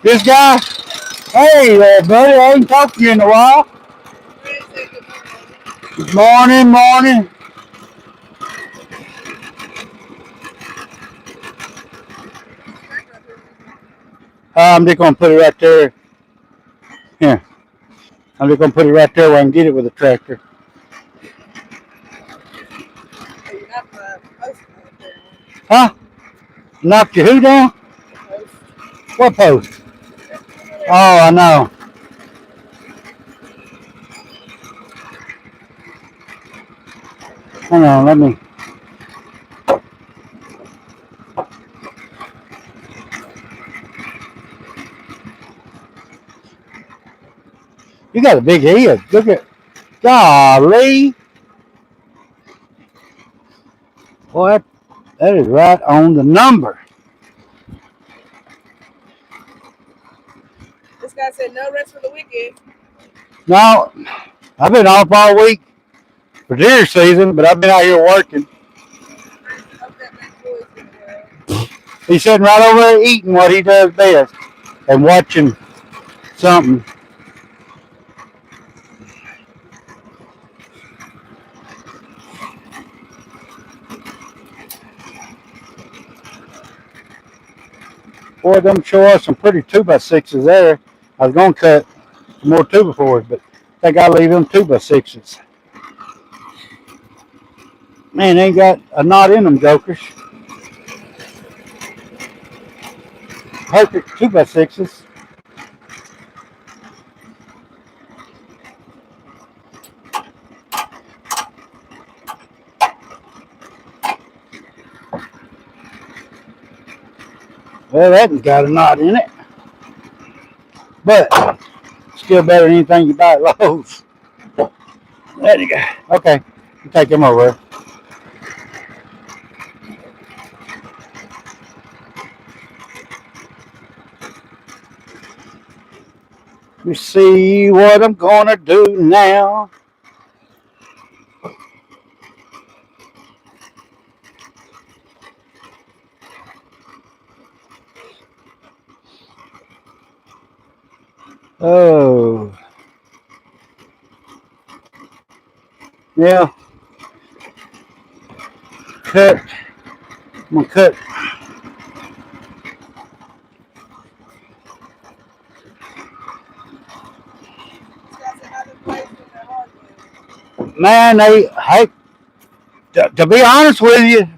This guy, hey buddy, I ain't talked to you in a while. Good morning, morning. I'm just gonna put it right there. Here, I'm just gonna put it right there where I can get it with a tractor. Huh? Knocked your who down? What post? Oh, I know. Hang on, let me. You got a big head. Look at, golly. Boy, that is right on the number. This guy said no rest for the wicked. No, I've been off all week for deer season, but I've been out here working. He's sitting right over there eating what he does best and watching something. Boy, them show us some pretty 2x6s there. I was going to cut some more 2x4s, but I think I'll leave them 2x6s. Man, they ain't got a knot in them jokers. Perfect 2x6s. Well, that one's got a knot in it. But still better than anything you buy at Lowe's. There you go. Okay, you take them over. Let me see what I'm gonna do now. Oh, yeah. Cut. I'm gonna cut. Man, hey, to be honest with you,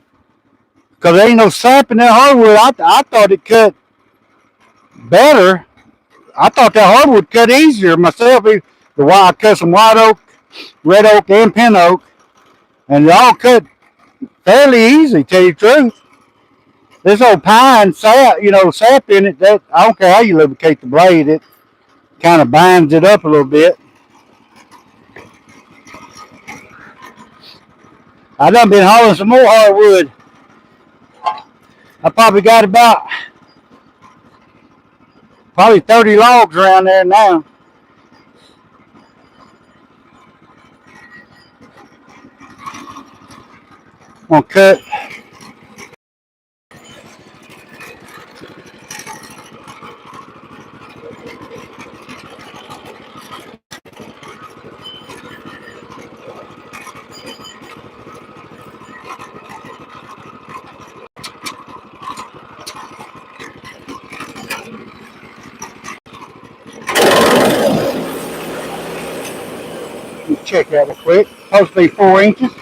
because there ain't no sap in that hardwood, I thought it cut better. I thought that hardwood cut easier myself. I cut some white oak, red oak, and pin oak, and they all cut fairly easy, tell you the truth. This old pine sap, sap in it, that I don't care how you lubricate the blade, it kind of binds it up a little bit. I done been hauling some more hardwood. I probably got about 30 logs around there now. I'm gonna cut. Check that real quick. Supposed to be 4 inches.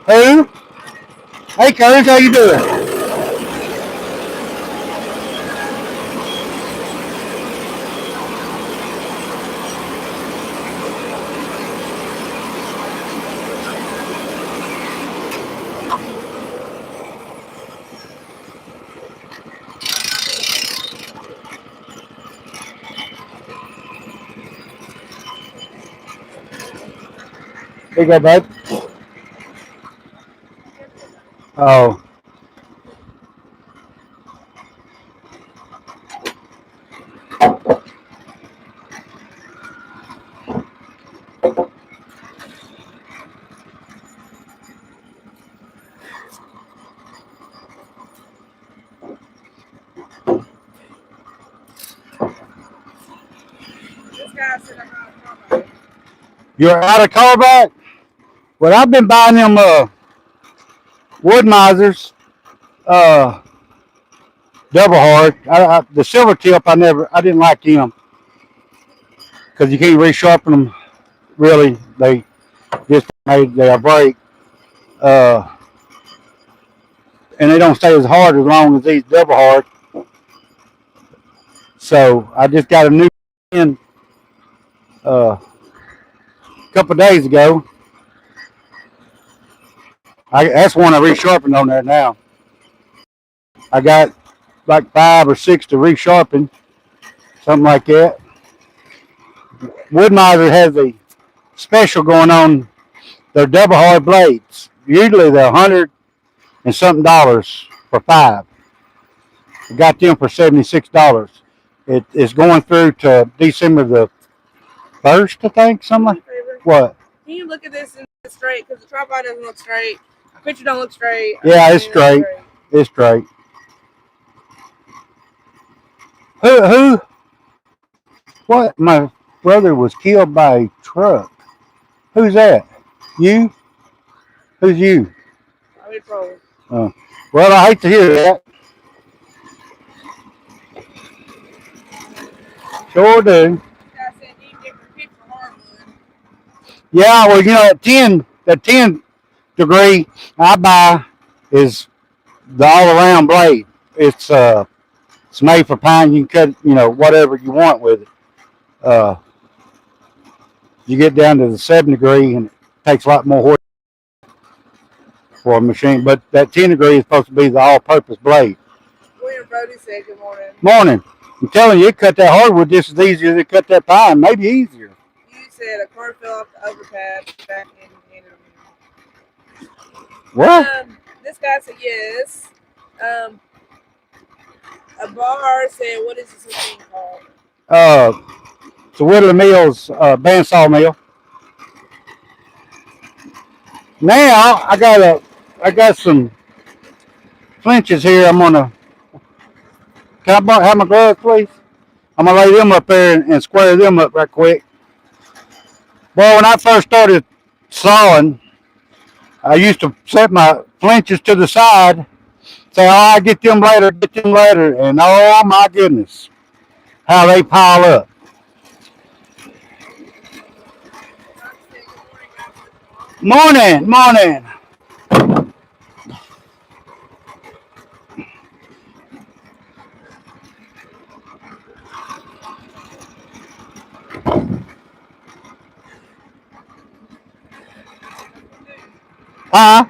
Who? Hey, Curtis, how you doing? Here you go, bud. Oh. guy said I'm out of carbide. You're out of carbide? Well, I've been buying them wood misers, uh, double hard. The silver tip, I didn't like them because you can't resharpen them. Really, they just they'll break, uh, and they don't stay as hard as long as these double hard. So I just got a new in a couple of days ago. That's one I resharpened on there now. I got like 5 or 6 to resharpen, something like that. Woodmiser has a special going on. They're double hard blades. Usually they're $100 and something for 5. I got them for $76. It is going through to December the 1st, I think. Something like what? Can you look at this and straight? Because the tripod doesn't look straight. The picture don't look straight. Yeah, it's straight. It's straight. Who? What? My brother was killed by a truck. Who's that? You? Who's you? I'm in trouble. Oh. Well, I hate to hear that. Sure do. Yeah, well, that 10 degree I buy is the all around blade. It's made for pine. You can cut, whatever you want with it. You get down to the 7 degree and it takes a lot more horse for a machine. But that 10 degree is supposed to be the all purpose blade. William Brody said good morning. Morning. I'm telling you, it cut that hardwood just as easy as it cut that pine, maybe easier. You said a car fell off the overpass back in What? This guy said yes. A bar said, what is this machine called? It's a Whittler Mills bandsaw mill. Now I got some flinches here. Can I have my gloves, please? I'm gonna lay them up there and square them up right quick. Boy, when I first started sawing, I used to set my flinches to the side, say, "Oh, I get them later," and oh my goodness, how they pile up. Morning. Huh?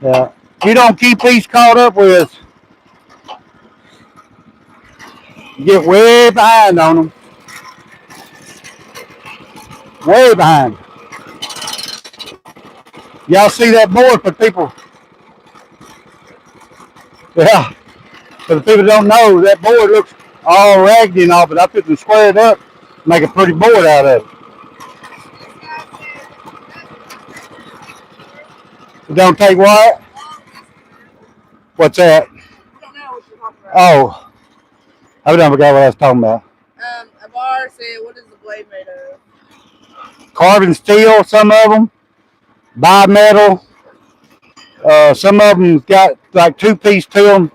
Yeah. You don't keep these caught up with us. You get way behind on them. Way behind. Y'all see that board for people? Yeah. For the people that don't know, that board looks all raggedy and all, but I put them squared up, make a pretty board out of it. It don't take what? What's that? I don't know what you're talking about. Oh. I don't forgot what I was talking about. A bar said, what is the blade made of? Carbon steel, some of them. Bimetal. Some of them got like 2-piece to them.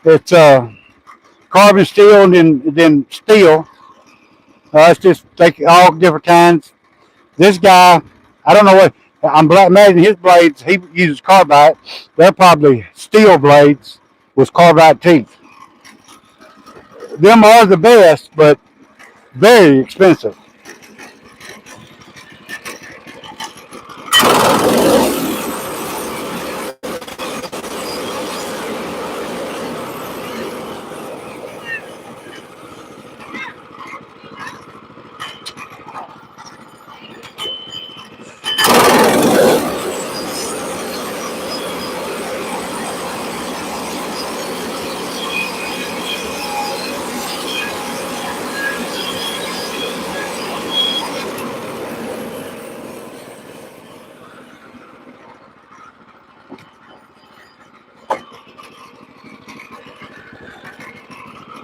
It's carbon steel and then steel. It's just all different kinds. This guy, I don't know what. I'm imagining his blades. He uses carbide. They're probably steel blades with carbide teeth. Them are the best, but very expensive.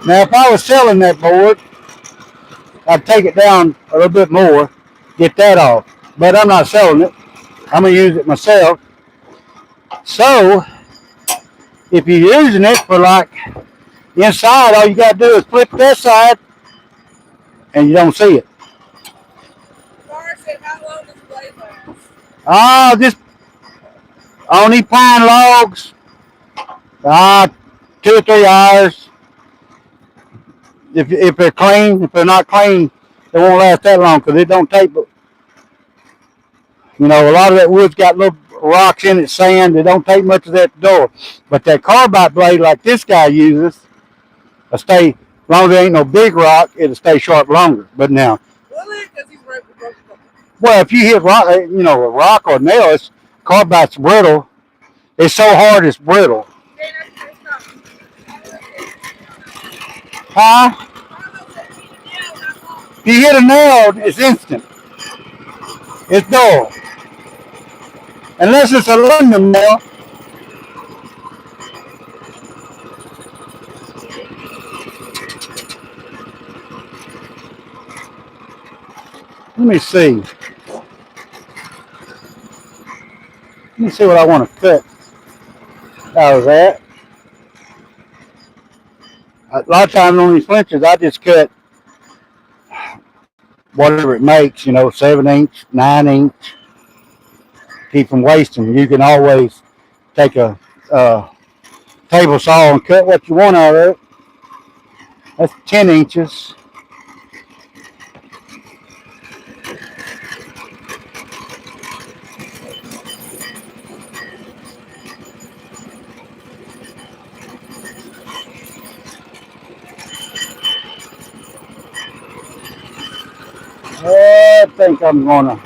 Now, if I was selling that board, I'd take it down a little bit more, get that off. But I'm not selling it. I'm going to use it myself. So, if you're using it for like inside, all you got to do is flip that side and you don't see it. Laura said, how long does the blade last? Just on these pine logs, 2 or 3 hours. If they're clean, if they're not clean, they won't last that long because it don't take. A lot of that wood's got little rocks in it, sand. It don't take much of that to door. But that carbide blade, like this guy uses, will stay. As long as there ain't no big rock, it'll stay sharp longer. But now, Will it? Because he's broken. well, if you hit rock, a rock or a nail, carbide's brittle. It's so hard, it's brittle. Huh? If you hit a nail, it's instant. It's dull. Unless it's aluminum nail. Let me see. Let me see what I want to cut out of that. A lot of times on these flinches, I just cut whatever it makes, 7-inch, 9-inch. Keep from wasting. You can always take a table saw and cut what you want out of it. That's 10 inches. I think I'm gonna.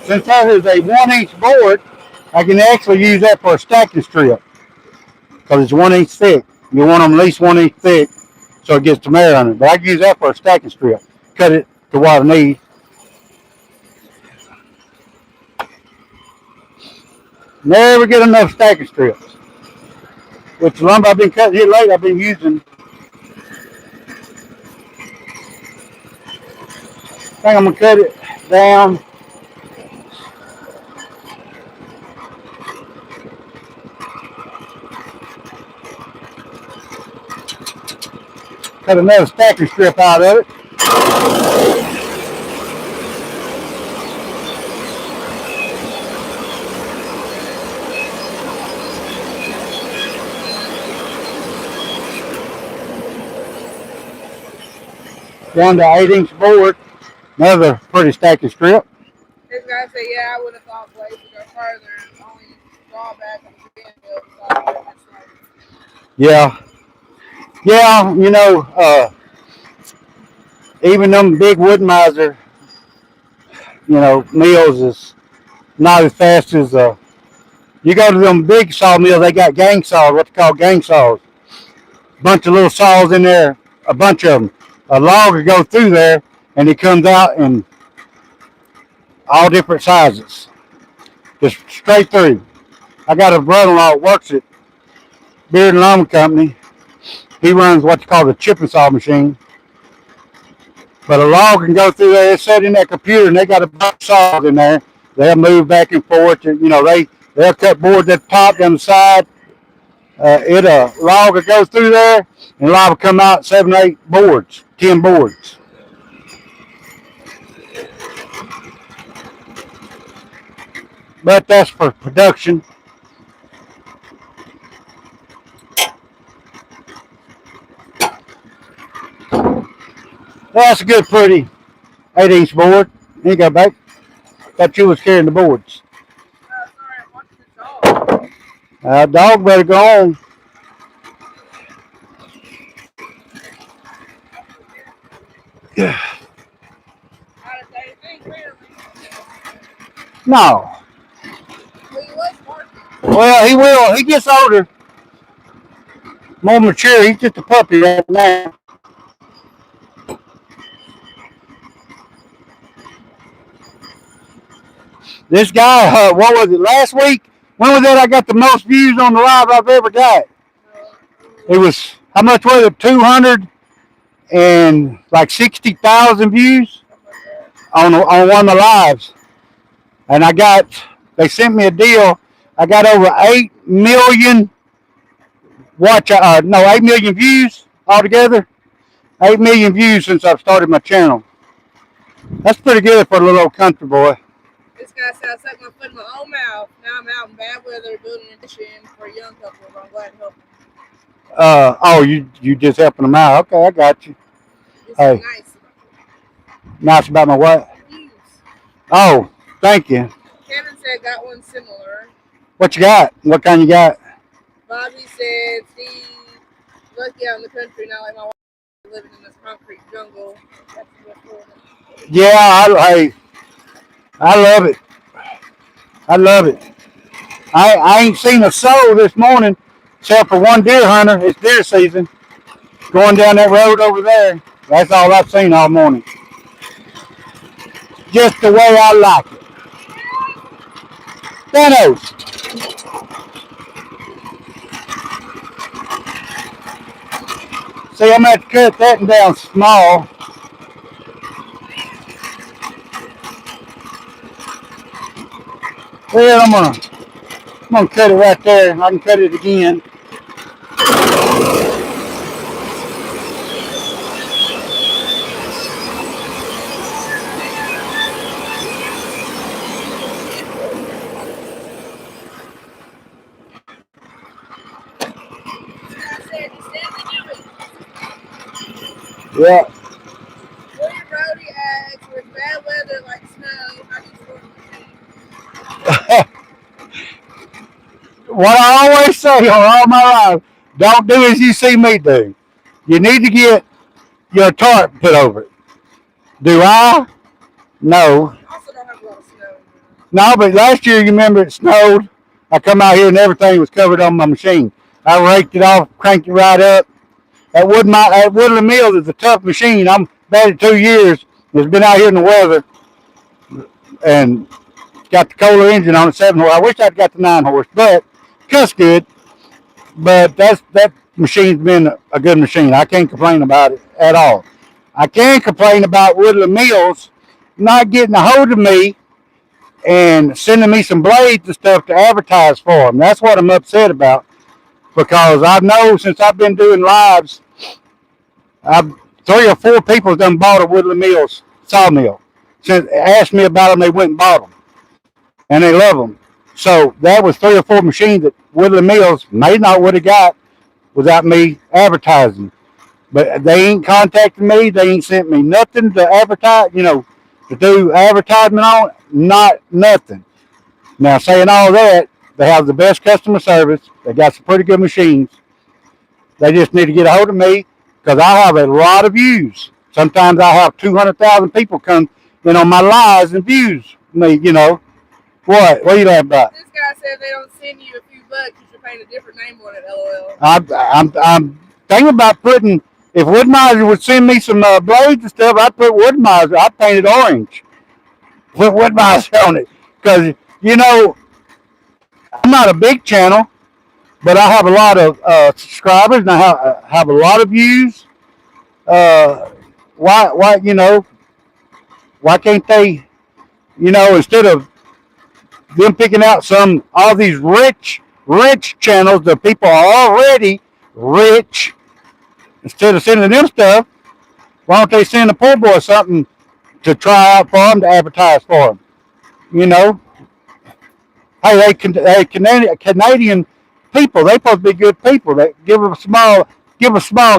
Since that is a 1-inch board, I can actually use that for a stacking strip because it's 1 inch thick. You want them at least 1 inch thick so it gets the merit on it. But I can use that for a stacking strip. Cut it to what I need. Never get enough stacking strips. With the lumber I've been cutting here lately, I've been using. I think I'm gonna cut it down. Cut another stacking strip out of it. Down to 8-inch board. Another pretty stacking strip. This guy said, yeah, I would have thought blades would go further. Only drawback on the bend build. Yeah. Yeah, even them big wood miser, mills is not as fast as you go to them big sawmills, they got gang saws, what they call gang saws. Bunch of little saws in there, a bunch of them. A log will go through there and it comes out in all different sizes. Just straight through. I got a brother-in-law that works at Beard and Lumber Company. He runs what's called a chipping saw machine. But a log can go through there. It's set in that computer, and they got a bunch of saws in there. They'll move back and forth. They'll cut boards at the top, down the side. Log will go through there, and a log will come out 7, 8 boards, 10 boards. But that's for production. That's a good, pretty 8-inch board. Here you go, babe. Thought you was carrying the boards. Sorry, I'm watching the dog. Dog better go on. Yeah. How did they think, really? No. Well, he was barking. Well, he will. He gets older, more mature. He's just a puppy right now. This guy, what was it, last week? When was that I got the most views on the live I've ever got? It was, how much was it? 200 and like 60,000 views on one of the lives. And they sent me a deal. I got over 8 million 8 million views altogether. 8 million views since I've started my channel. That's pretty good for a little old country boy. This guy said I stuck my foot in my own mouth. Now I'm out in bad weather building an addition for a young couple. I'm glad to help them. You just helping them out. Okay, I got you. It's Hey, nice. nice about my what? Views. Oh, thank you. Kevin said got one similar. What you got? What kind you got? Bobby said, Steve, lucky out in the country, not like my wife living in this concrete jungle. That's what Yeah, I love it. I love it. I ain't seen a soul this morning except for one deer hunter. It's deer season. Going down that road over there. That's all I've seen all morning. Just the way I like it. Thanos. See, I'm going to have to cut that down small. Well, I'm gonna cut it right there. I can cut it again. Yeah. William Brody asks, with bad weather like snow, how do you store the What I always say on all my life, don't do as you see me do. You need to get your tarp put over it. Do I? No. Also don't have a lot of snow. No, but last year you remember it snowed. I come out here and everything was covered on my machine. I raked it off, cranked it right up. That Woodland Mills is a tough machine. I'm bad at 2 years. It's been out here in the weather and it's got the Kohler engine on it, 7 horse. I wish I'd got the 9 horse, but cuts good. But that machine's been a good machine. I can't complain about it at all. I can complain about Woodland Mills not getting a hold of me and sending me some blades and stuff to advertise for them. That's what I'm upset about because I know since I've been doing lives, 3 or 4 people done bought a Woodland Mills sawmill. Since asked me about them, they went and bought them, and they love them. So that was 3 or 4 machines that Woodland Mills may not would have got without me advertising. But they ain't contacted me. They ain't sent me nothing to advertise, to do advertisement on. Not nothing. Now, saying all that, they have the best customer service. They got some pretty good machines. They just need to get a hold of me because I have a lot of views. Sometimes I have 200,000 people come in on my lives and views me, What? What are you laughing about? This guy said they don't send you a few bucks, you should paint a different name on it, LOL. I'm thinking about putting, if Woodmiser would send me some blades and stuff, I'd put Woodmiser. I'd paint it orange. Put Woodmiser on it. Because, I'm not a big channel, but I have a lot of subscribers and I have a lot of views. Why, why can't they, instead of them picking out all these rich channels, the people are already rich, instead of sending them stuff, why don't they send the poor boy something to try out for them, to advertise for them? Hey, Canadian people, they supposed to be good people. They give a small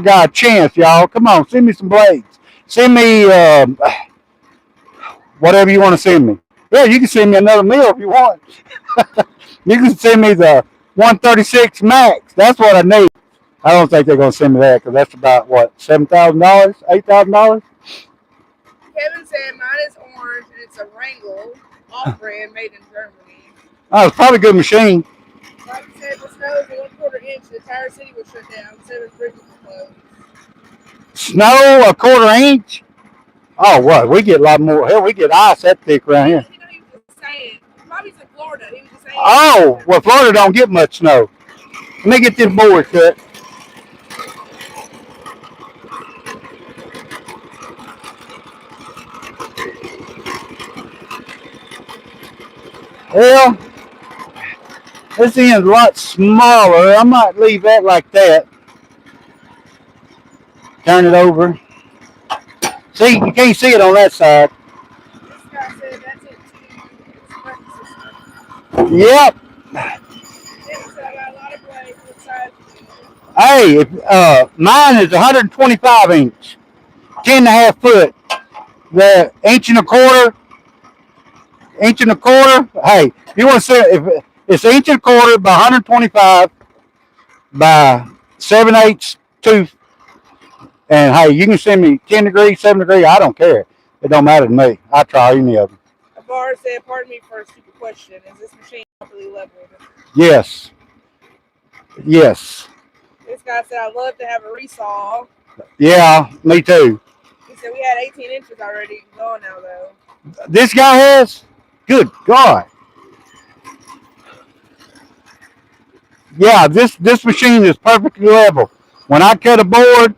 guy a chance, y'all. Come on, send me some blades. Send me whatever you want to send me. Yeah, you can send me another meal if you want. You can send me the 136 Max. That's what I need. I don't think they're going to send me that because that's about, what, $7,000, $8,000? Kevin said mine is orange and it's a Wrangler, off-brand, made in Germany. Oh, it's probably a good machine. said if it snows a 1/4 inch, the entire city will shut down. 7 bridges will close. Snow a 1/4 inch? Oh, what? We get a lot more. Hell, we get ice that thick around here. You know, he was just saying. Bobby's in Florida. He was just saying. Oh, well, Florida don't get much snow. Let me get this board cut. Well, this end's a lot smaller. I might leave that like that. Turn it over. See, you can't see it on that side. This guy said that's it too. Yep. So I got a lot of blades. What size is it? Hey, mine is 125 inch, 10.5 foot. The inch and a quarter. Hey, you want to say if it's inch and a quarter by 125 by 7/8 tooth, and hey, you can send me 10 degrees, 7 degrees. I don't care. It don't matter to me. I try any of them. A bar said, "Pardon me for a stupid question. Is this machine properly leveled?" Yes. Yes. This guy said, "I'd love to have a resaw." Yeah, me too. He said we had 18 inches already going now though. This guy has? Good God. Yeah, this machine is perfectly level. When I cut a board,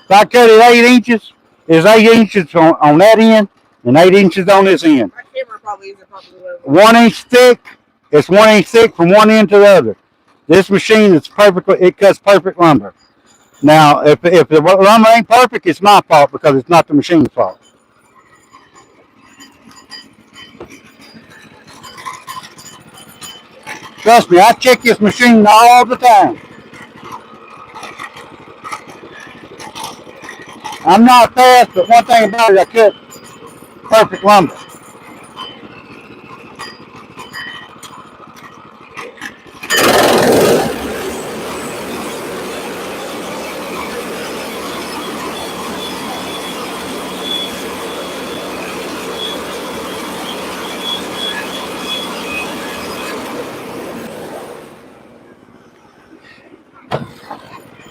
if I cut it 8 inches, it's 8 inches on that end and 8 inches on this end. My camera probably isn't properly level. 1 inch thick, it's 1 inch thick from one end to the other. This machine is it cuts perfect lumber. Now, if the lumber ain't perfect, it's my fault because it's not the machine's fault. Trust me, I check this machine all the time. I'm not fast, but one thing about it, I cut perfect lumber.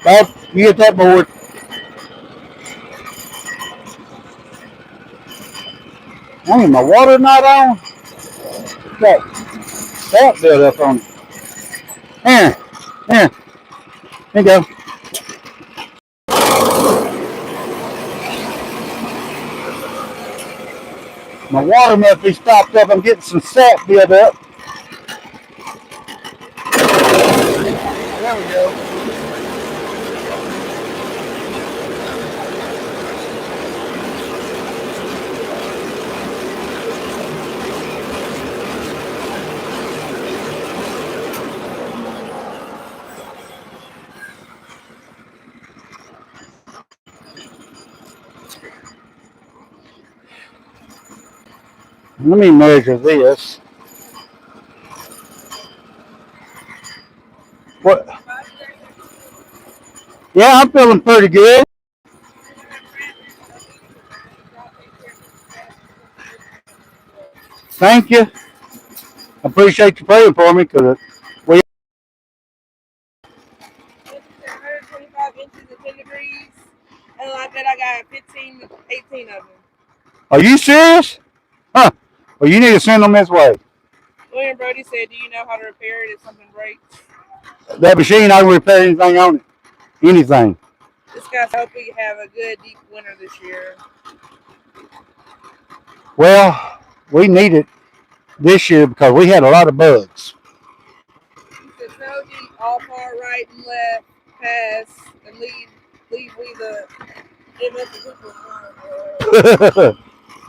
Bob, you get that board. Dang, my water not on? Got sap built up on it. Here. Here you go. My water must be stopped up. I'm getting some sap built up. There we go. Let me measure this. What? Yeah, I'm feeling pretty good. Thank you. I appreciate you praying for me because we. 125 inches at 10 degrees, and I bet I got 15, 18 of them. Are you serious? Huh? Well, you need to send them this way. William Brody said, "Do you know how to repair it if something breaks?" That machine, I can repair anything on it. Anything. This guy's hoping we have a good deep winter this year. Well, we need it this year because we had a lot of bugs. He said, "Snow deep, all far right and left, pass, and leave we the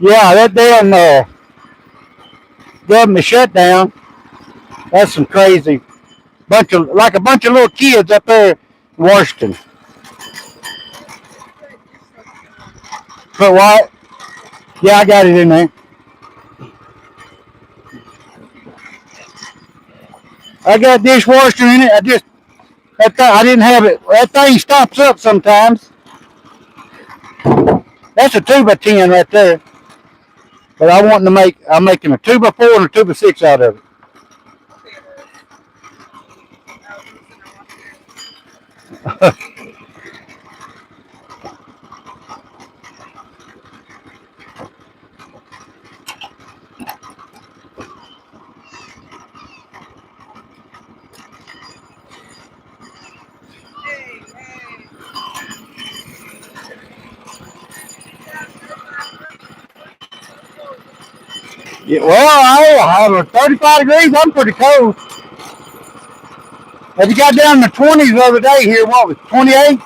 Yeah, that damn government shutdown. That's some crazy a bunch of little kids up there in Washington. But what? Yeah, I got it in there. I got dishwasher in it. I didn't have it. That thing stops up sometimes. That's a 2x10 right there. But I'm making a 2x4 and a 2x6 out of it. Yeah, well, I have 35 degrees. I'm pretty cold. Have you got down in the 20s the other day here? What was 28?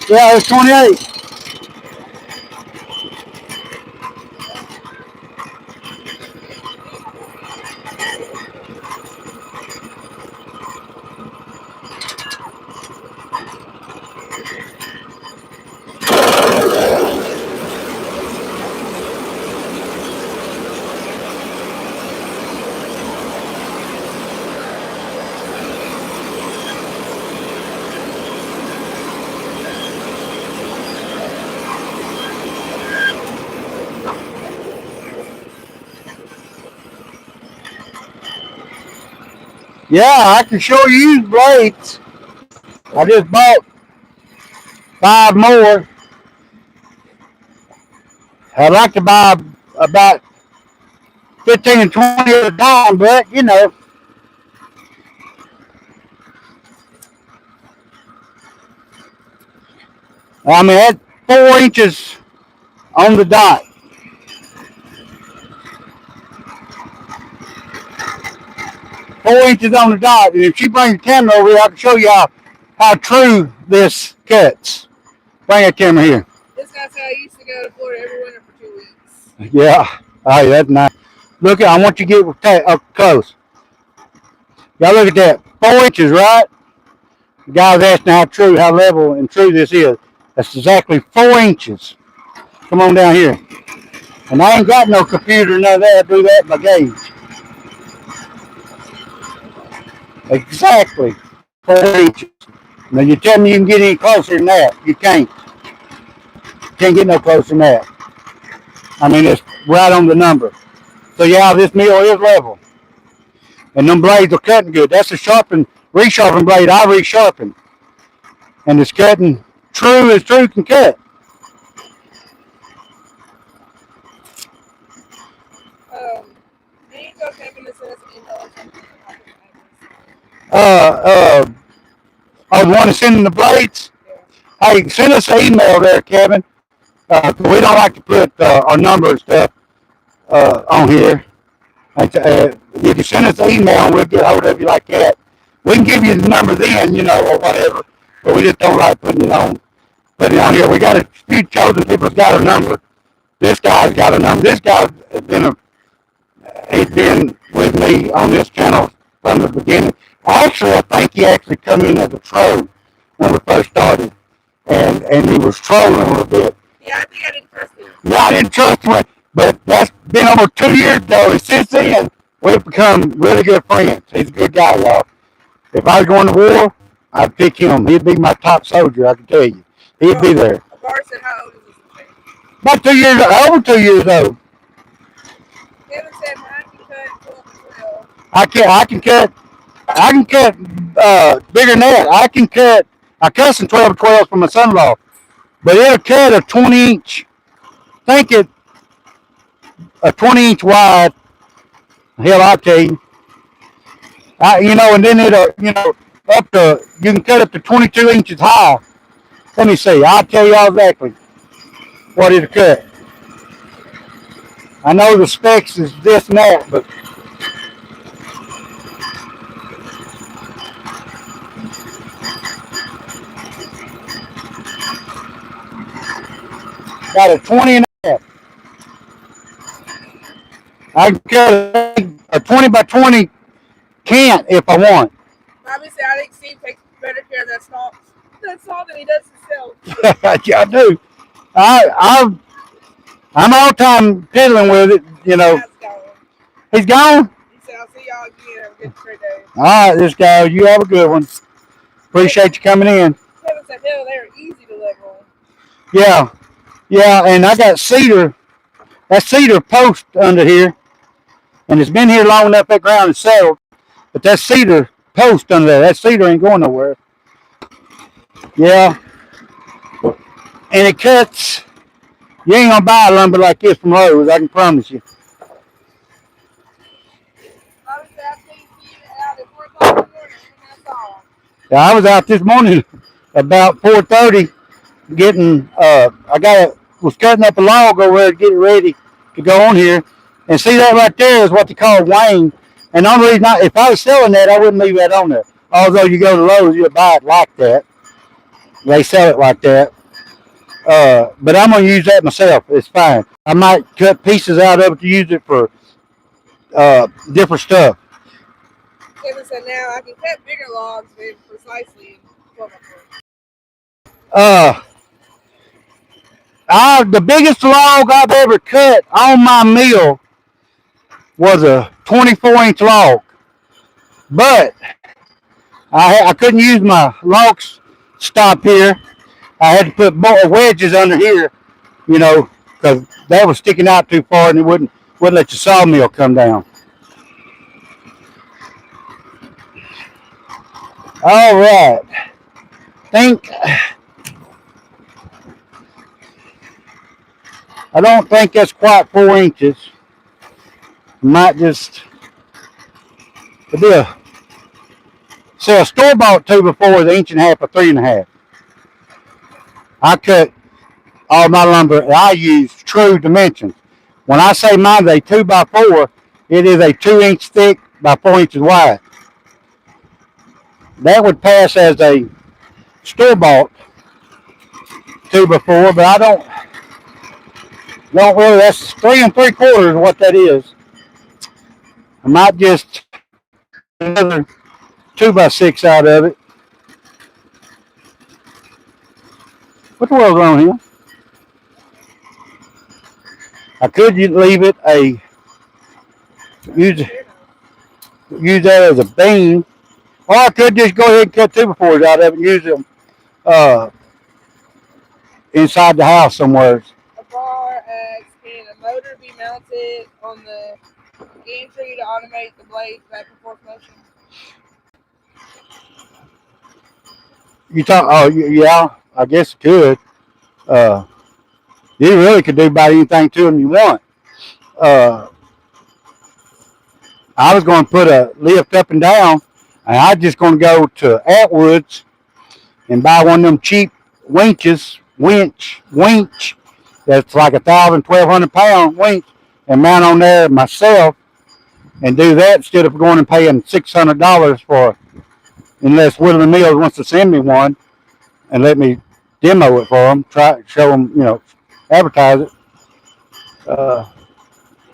Yeah, it was 28. Yeah, I can sure use blades. I just bought 5 more. I'd like to buy about 15 and 20 at a time, but you know, I mean, that's 4 inches on the dot. 4 inches on the dot. And if you bring the camera over here, I can show you how true this cuts. Bring that camera here. This guy's how I used to go to Florida every winter for 2 weeks. Yeah. Oh, that's nice. Look at, I want you to get up close. Y'all look at that. 4 inches, right? The guy was asking how level and true this is. That's exactly 4 inches. Come on down here. And I ain't got no computer, none of that. I do that by gauge. Exactly 4 inches. Now you tell me you can get any closer than that. You can't. Can't get no closer than that. I mean, it's right on the number. So yeah, this mill is level. And them blades are cutting good. That's a resharpen blade I resharpened. And it's cutting true as true can cut. Do you go taking this as an email or something? I want to send them the blades. Yeah. Hey, send us an email there, Kevin. We don't like to put our number and stuff on here. If you send us an email, we'll get hold of you like that. We can give you the number then, or whatever. But we just don't like putting it on here. We got a few chosen people's got a number. This guy's got a number. This guy's he's been with me on this channel from the beginning. Actually, I think he actually come in as a troll when we first started. And he was trolling a little bit. Yeah, I think I didn't trust him. Yeah, I didn't trust him. But that's been over 2 years ago. And since then, we've become really good friends. He's a good guy, y'all. If I was going to war, I'd pick him. He'd be my top soldier, I can tell you. He'd be there. Barson, how old is this thing? About 2 years, over 2 years old. Kevin said mine can cut 12 and 12. I can cut bigger than that. I cut some 12 and 12 for my son-in-law. But it'll cut a 20-inch, a 20-inch wide. Hell, I'll tell you. And then it'll, you can cut up to 22 inches high. Let me see. I'll tell you exactly what it'll cut. I know the specs is this and that, but got a 20 and a half. I can cut a 20 by 20 cant if I want. Obviously, I think Steve takes better care of that saw than he does himself. Yeah, I do. I'm all time piddling with it, He's gone? He said, I'll see y'all again. Have a good straight day. All right, this guy, you have a good one. Appreciate you coming in. Kevin said, hell, they're easy to level. Yeah, and I got that cedar post under here, and it's been here long enough that ground is settled, but that cedar post under there, that cedar ain't going nowhere. Yeah, and it cuts. You ain't gonna buy lumber like this from Lowe's, I can promise you. Yeah, I was out this morning about 4:30 getting was cutting up a log over there to get it ready to go on here. And see that right there is what they call Wayne. And the only reason if I was selling that, I wouldn't leave that on there. Although you go to Lowe's, you'll buy it like that. They sell it like that. But I'm gonna use that myself. It's fine. I might cut pieces out of it to use it for different stuff. Kevin said now I can cut bigger logs very precisely. Uh, the biggest log I've ever cut on my mill was a 24-inch log, but I couldn't use my log stop here. I had to put more wedges under here, because that was sticking out too far and it wouldn't let your sawmill come down. All right. I don't think that's quite 4 inches. Might just be a store-bought 2x4 is 1.5 or 3.5. I cut all my lumber. I use true dimensions. When I say mine's a 2x4, it is a 2-inch thick by 4 inches wide. That would pass as a store-bought 2x4, but I don't really. That's 3 3/4 what that is. I might just another 2x6 out of it. What the world's wrong here? I could leave it use that as a beam, or I could just go ahead and cut 2x4s out of it and use them inside the house somewhere. A bar asks, can a motor be mounted on the gantry to automate the blade back and forth motion? You talk? Oh, yeah. I guess it could. You really could do about anything to them you want. I was going to put a lift up and down, and I was just going to go to Hardwood's and buy one of them cheap winch that's like 1,200 pound winch and mount on there myself and do that instead of going and paying $600 for, unless Woodland Mills wants to send me one and let me demo it for them, show them, advertise it.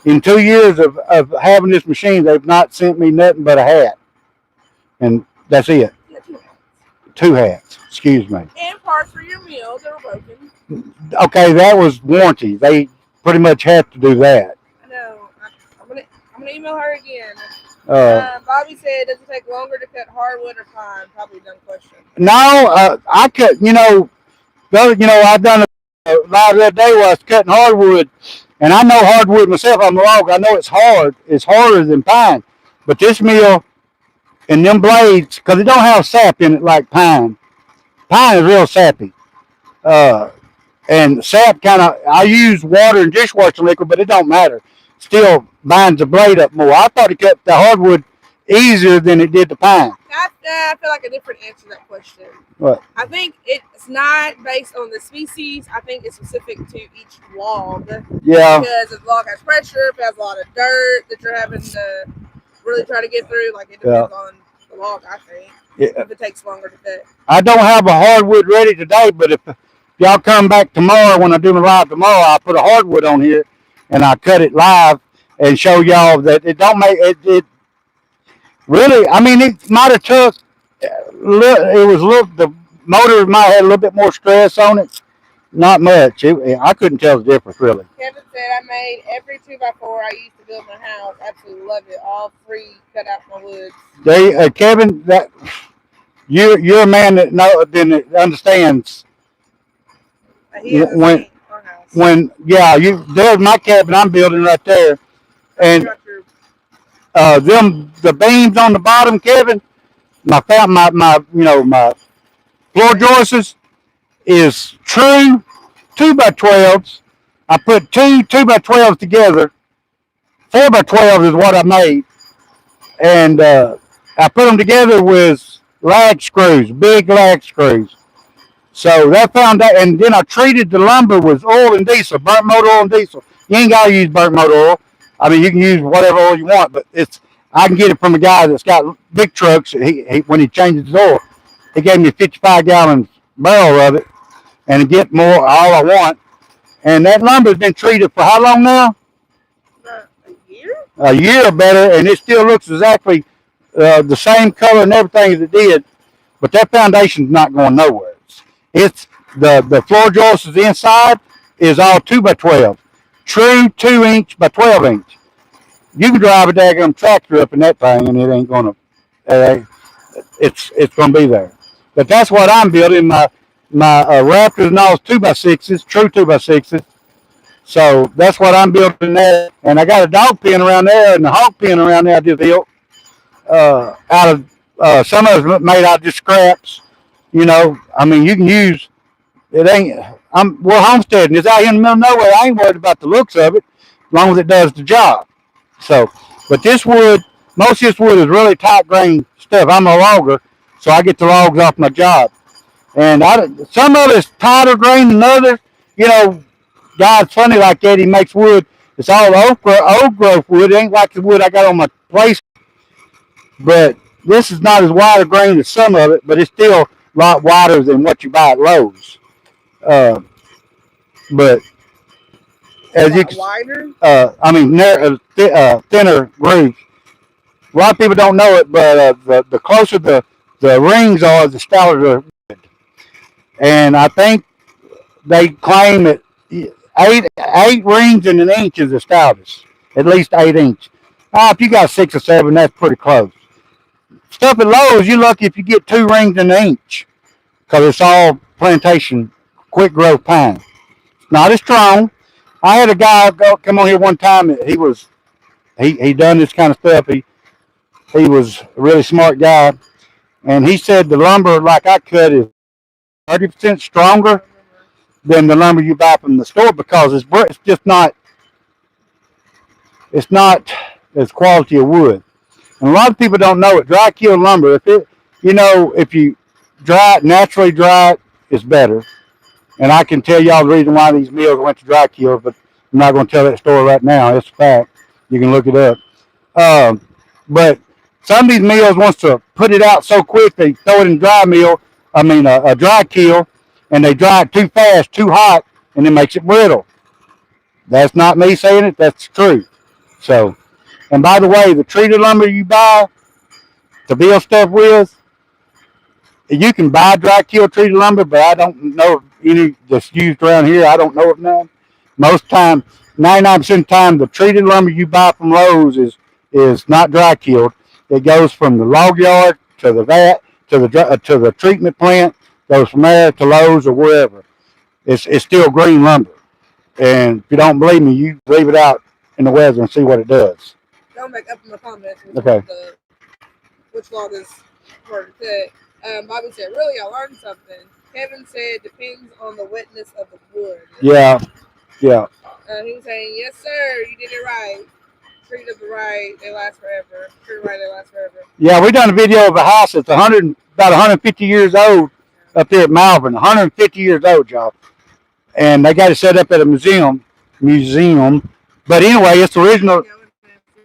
In 2 years of having this machine, they've not sent me nothing but a hat. And that's it. Yeah, 2 hats. 2 hats, excuse me. And parts for your meal that were broken. Okay, that was warranty. They pretty much have to do that. I know. I'm gonna email her again. Bobby said, does it take longer to cut hardwood or pine? Probably a dumb question. No, I cut, I've done a lot of that day where I was cutting hardwood, and I know hardwood myself. I'm a log. I know it's hard. It's harder than pine. But this mill and them blades, because it don't have sap in it like pine. Pine is real sappy. And sap I use water and dishwashing liquid, but it don't matter. Still binds the blade up more. I thought it cut the hardwood easier than it did the pine. I feel like a different answer to that question. What? I think it's not based on the species. I think it's specific to each log. Yeah. Because if the log has pressure, if it has a lot of dirt that you're having to really try to get through, like it depends on the log, I think. Yeah. If it takes longer to cut. I don't have a hardwood ready today, but if y'all come back tomorrow when I do my live tomorrow, I'll put a hardwood on here and I cut it live and show y'all that it don't make it really. I mean, it might have took. The motor might have had a little bit more stress on it. Not much. I couldn't tell the difference really. Kevin said, I made every 2x4 I used to build my house. Absolutely love it. All free, cut out my woods. Kevin, that you're a man that understands. There's my cabin I'm building right there, and the beams on the bottom, Kevin. My floor joists is true 2x12s. I put two 2x12s together. 4x12 is what I made, and I put them together with lag screws, big lag screws. So that found out, and then I treated the lumber with oil and diesel, burnt motor oil and diesel. You ain't gotta use burnt motor oil. I mean, you can use whatever oil you want, but I can get it from a guy that's got big trucks. When he changes his oil, he gave me a 55-gallon barrel of it, and to get more all I want. And that lumber's been treated for how long now? A year? A year or better, and it still looks exactly the same color and everything as it did. But that foundation's not going nowhere. It's the floor joists inside is all 2x12, true 2-inch by 12-inch. You can drive a daggum tractor up in that thing, and it ain't gonna. It's gonna be there. But that's what I'm building. My Raptors and all 2x6s, true 2x6s. So that's what I'm building there. And I got a dog pen around there and a hog pen around there I just built out of some of it's made out of just scraps. You know, I mean, you can use it. We're homesteading. It's out here in the middle of nowhere. I ain't worried about the looks of it, as long as it does the job. So, but this wood, most of this wood is really tight grain stuff. I'm a logger, so I get the logs off my job. And some of it's tighter grain than others. You know, God's funny like that. He makes wood. It's all old growth wood. It ain't like the wood I got on my place. But this is not as wide a grain as some of it, but it's still a lot wider than what you buy at Lowe's. But as you can, wider? I mean, thinner grooves. A lot of people don't know it, but the closer the rings are, the stouter the wood. And I think they claim that eight rings in an inch is the stoutest, at least 8 inch. If you got 6 or 7, that's pretty close. Stuff at Lowe's, you're lucky if you get 2 rings in an inch, because it's all plantation, quick growth pine. It's not as strong. I had a guy come on here one time. He done this kind of stuff. He was a really smart guy, and he said the lumber like I cut is 30% stronger than the lumber you buy from the store because it's just not as quality of wood. And a lot of people don't know it. Dry kill lumber, if you naturally dry it, it's better. And I can tell y'all the reason why these mills went to dry kill, but I'm not going to tell that story right now. It's a fact. You can look it up. But some of these mills wants to put it out so quick they throw it in a dry kill, and they dry it too fast, too hot, and it makes it brittle. That's not me saying it. That's the truth. So, and by the way, the treated lumber you buy to build stuff with, you can buy dry kill treated lumber, but I don't know of any that's used around here. I don't know of none. Most time, 99% of the time, the treated lumber you buy from Lowe's is not dry killed. It goes from the log yard to the vat to the treatment plant. Goes from there to Lowe's or wherever. It's still green lumber. And if you don't believe me, you leave it out in the weather and see what it does. Don't make up in the comments. Okay. Which log is for to cut. Bobby said, really, I learned something. Kevin said, depends on the wetness of the wood. Yeah. He was saying, yes, sir, you did it right. Treat it right, they last forever. Treat it right, they last forever. Yeah, we done a video of a house that's about 150 years old up there at Malvern. 150 years old, y'all. And they got it set up at a museum. But anyway, it's original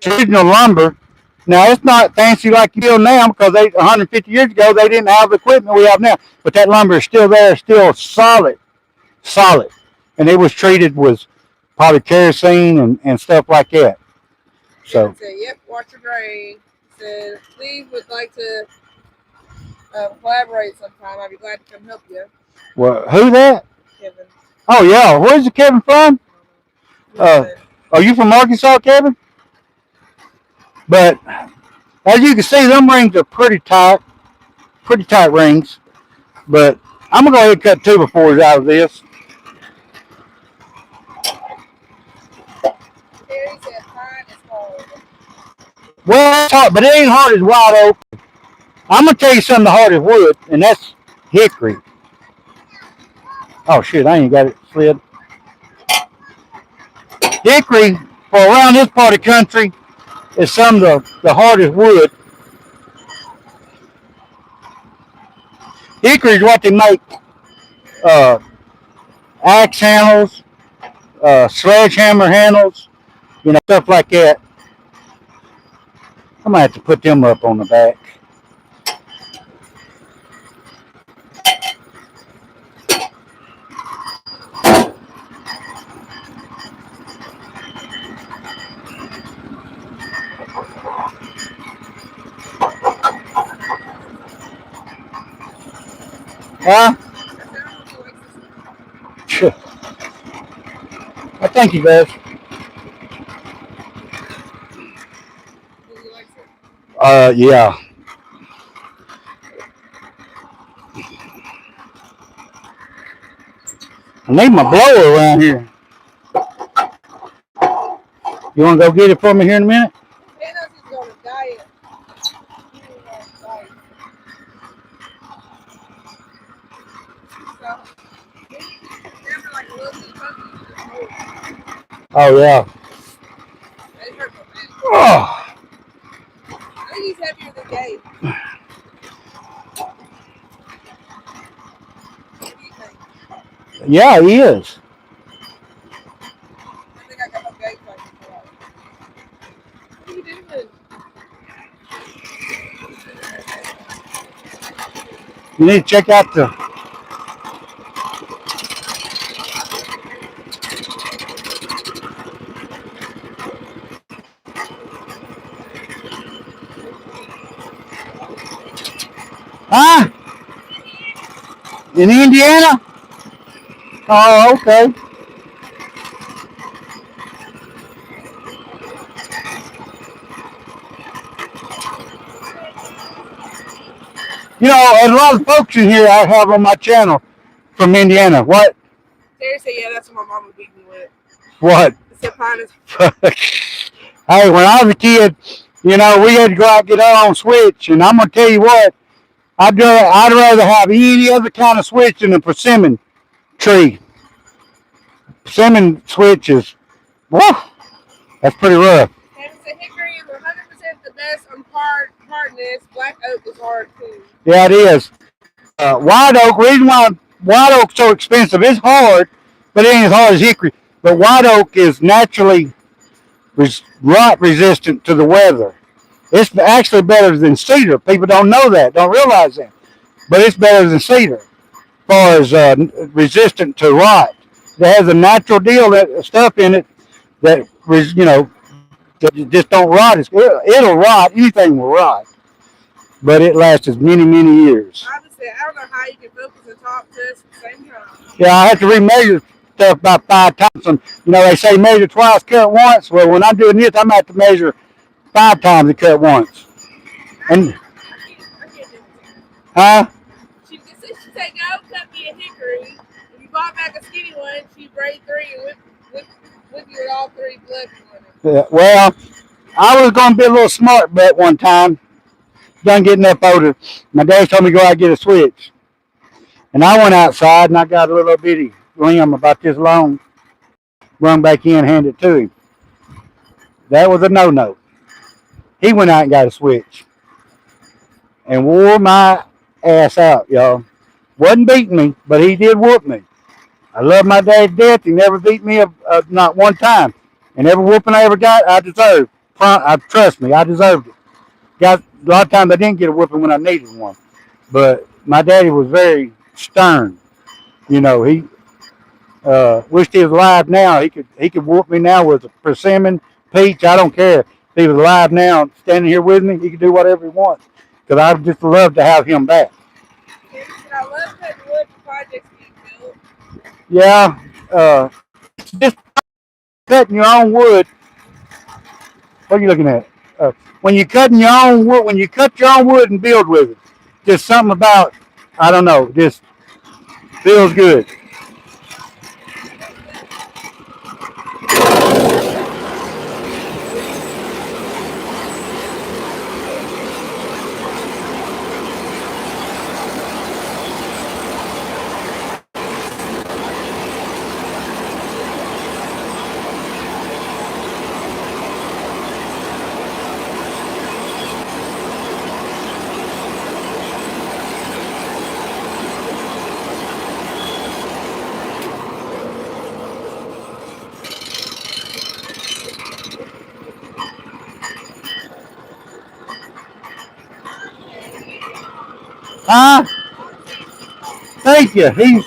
lumber. Now, it's not fancy like you build now because 150 years ago, they didn't have the equipment we have now. But that lumber is still there, still solid. And it was treated with probably kerosene and stuff like that. So. Said, yep, watch your grain. Said, Steve would like to collaborate sometime. I'd be glad to come help you. Well, who that? Kevin. Oh, yeah. Where's the Kevin from? Are you from Arkansas, Kevin? But as you can see, them rings are pretty tight rings. But I'm going to go ahead and cut 2x4s out of this. Terry said pine is hard. Well, it's hard, but it ain't hard as wide oak. I'm going to tell you something the hardest wood, and that's hickory. Oh shit, I ain't got it slid. Hickory, for around this part of the country, is some of the hardest wood. Hickory is what they make uh, axe handles, sledgehammer handles, stuff like that. I'm gonna have to put them up on the back. Huh? I think he does. Yeah. I need my blower around here. You want to go get it for me here in a minute? He's on a diet. Oh yeah. Oh. I think he's heavier than Gabe. What do you think? Yeah, he is. I think I got no Gabe like before. What are you doing? You need to check out the. Huh? In Indiana? Oh, okay. A lot of folks in here I have on my channel from Indiana. What? Seriously, yeah, that's what my mama beat me with. What? It's a pinus. Hey, when I was a kid, we had to go out and get our own switch, and I'm gonna tell you what, I'd rather have any other kind of switch than a persimmon tree. Persimmon switch is, whew, that's pretty rough. And it's a hickory is 100% the best on hardness. Black oak is hard too. Yeah, it is. White oak, reason why white oak's so expensive, it's hard, but it ain't as hard as hickory. But white oak is naturally rot resistant to the weather. It's actually better than cedar. People don't know that, don't realize that. But it's better than cedar as far as resistant to rot. It has a natural stuff in it that that just don't rot. It'll rot. Anything will rot, but it lasts many, many years. Obviously, I don't know how you can focus and talk to us at the same time. Yeah, I have to remeasure stuff about 5 times. And, they say measure twice, cut once. Well, when I'm doing this, I'm going to have to measure 5 times and cut once. And I can't do it. huh? She said, go cut me a hickory. If you bought back a skinny one, she'd braid 3 and whip you with all 3 blood. Yeah, well, I was going to be a little smart bet one time. Done getting up older. My dad told me to go out and get a switch. And I went outside and I got a little bitty limb about this long. Run back in, handed it to him. That was a no-no. He went out and got a switch. And wore my ass out, y'all. Wasn't beating me, but he did whoop me. I love my dad to death. He never beat me not one time. And every whooping I ever got, I deserved. Trust me, I deserved it. A lot of times I didn't get a whooping when I needed one. But my daddy was very stern. He wished he was alive now. He could whoop me now with a persimmon, peach. I don't care. If he was alive now, standing here with me, he could do whatever he wants. Because I'd just love to have him back. I love cutting wood for projects being built. Yeah. Just cutting your own wood. What are you looking at? When you cut your own wood and build with it, just something about, I don't know, just feels good. Huh? Thank you. He's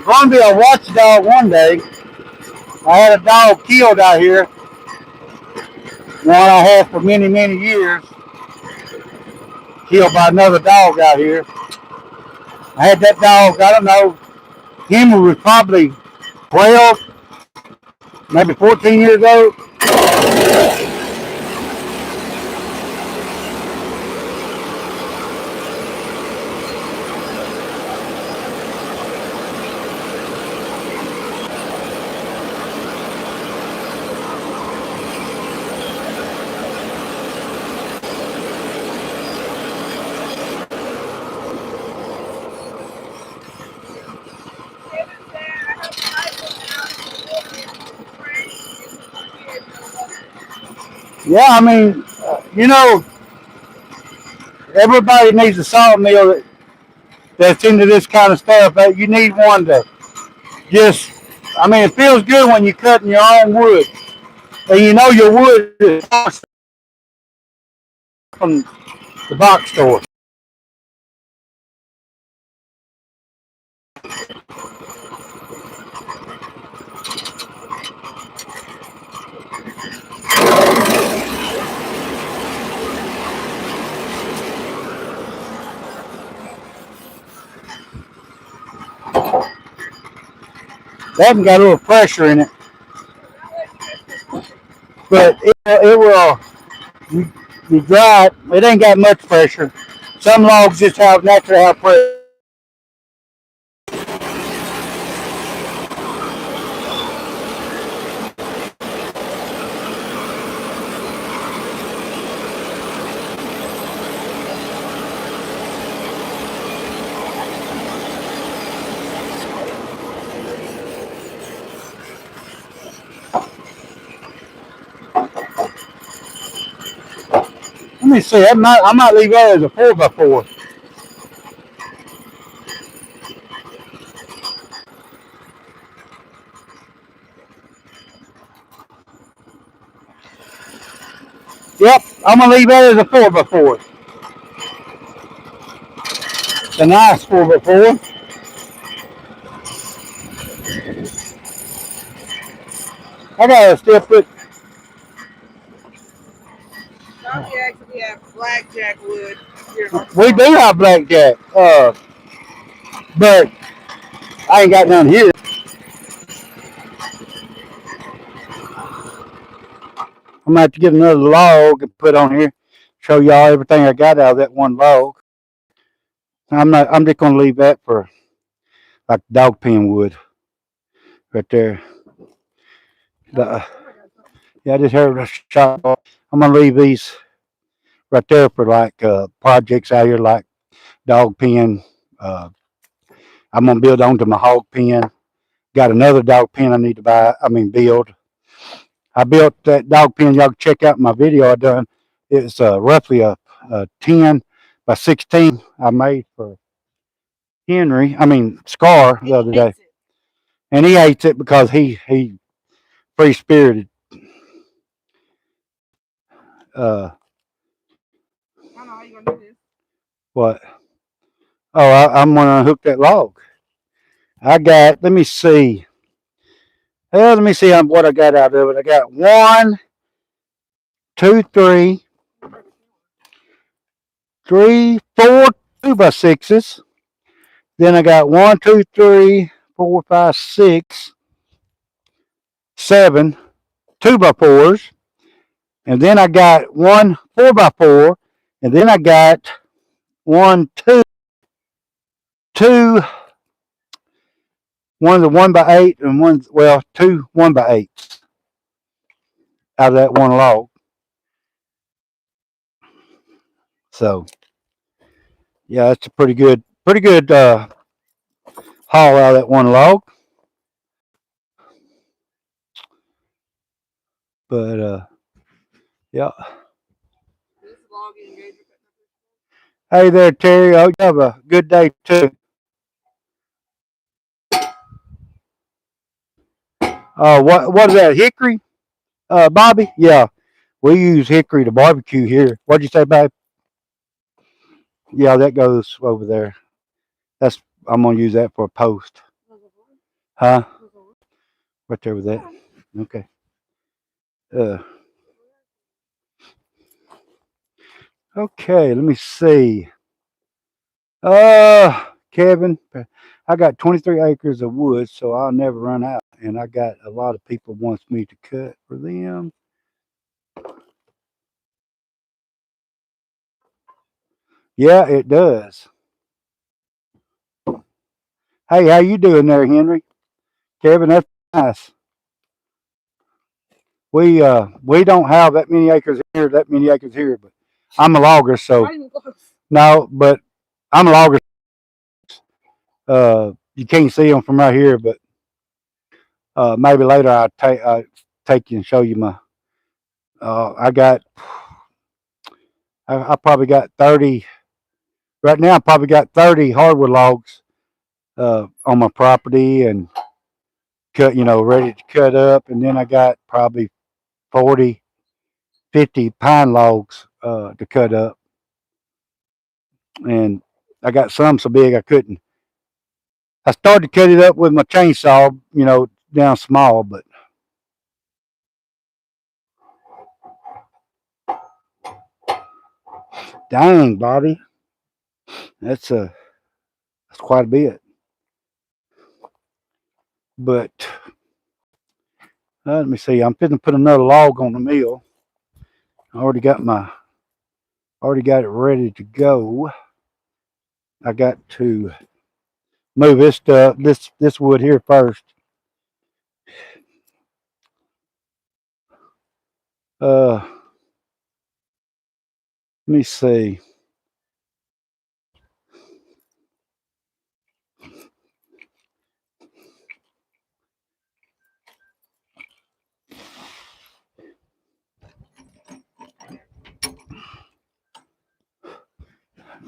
going to be a watchdog one day. I had a dog killed out here. One I had for many, many years. Killed by another dog out here. I had that dog, I don't know, him was probably 12, maybe 14 years old. Yeah, I mean, everybody needs a sawmill that's into this kind of stuff. You need one to just, I mean, it feels good when you're cutting your own wood. And you know your wood is from the box store. They haven't got a little pressure in it. But it will, you dry it, it ain't got much pressure. Some logs just naturally have pressure. Let me see. I might leave that as a 4x4. Yep, I'm gonna leave that as a 4x4. It's a nice 4x4. I gotta still put. We actually have blackjack wood here. We do have blackjack, but I ain't got none here. I'm gonna have to get another log and put on here. Show y'all everything I got out of that one log. I'm just gonna leave that for like dog pen wood right there. Yeah, I just heard a shot. I'm gonna leave these right there for like projects out here like dog pen. Uh, I'm gonna build onto my hog pen. Got another dog pen I need to buy. I mean build. I built that dog pen. Y'all can check out my video I done. It's roughly a 10 by 16 I made for Henry. I mean Scar the other day, and he hates it because he free spirited. I don't know how you gonna do this. What? Oh, I'm gonna hook that log. I got. Let me see. Well, let me see what I got out of it. I got 1, 2, 3, 3, 4 2x6s. Then I got 1, 2, 3, 4, 5, 6, 7 2x4s. And then I got 1 4x4. And then I got 1, 2, one of the 1x8 and two 1x8s out of that one log. So yeah, that's a pretty good haul out of that one log. But yeah. Hey there, Terry. I hope you have a good day too. What is that? Hickory? Bobby? Yeah. We use hickory to barbecue here. What'd you say, babe? Yeah, that goes over there. I'm gonna use that for a post. Huh? Right there with that. Okay. Uh, okay, let me see. Kevin, I got 23 acres of wood, so I'll never run out. And I got a lot of people wants me to cut for them. Yeah, it does. Hey, how you doing there, Henry? Kevin, that's nice. We don't have that many acres here, that many acres here, but I'm a logger, so no, but I'm a logger. You can't see them from right here, but maybe later I'll take you and show you my. I got. I probably got 30 right now. I probably got 30 hardwood logs on my property and cut, ready to cut up, and then I got probably 40, 50 pine logs to cut up, and I got some so big I couldn't. I started to cut it up with my chainsaw, down small, but dang, Bobby, that's that's quite a bit. But let me see. I'm fitting to put another log on the mill. I already got it ready to go. I got to move this stuff, this wood here first. Let me see.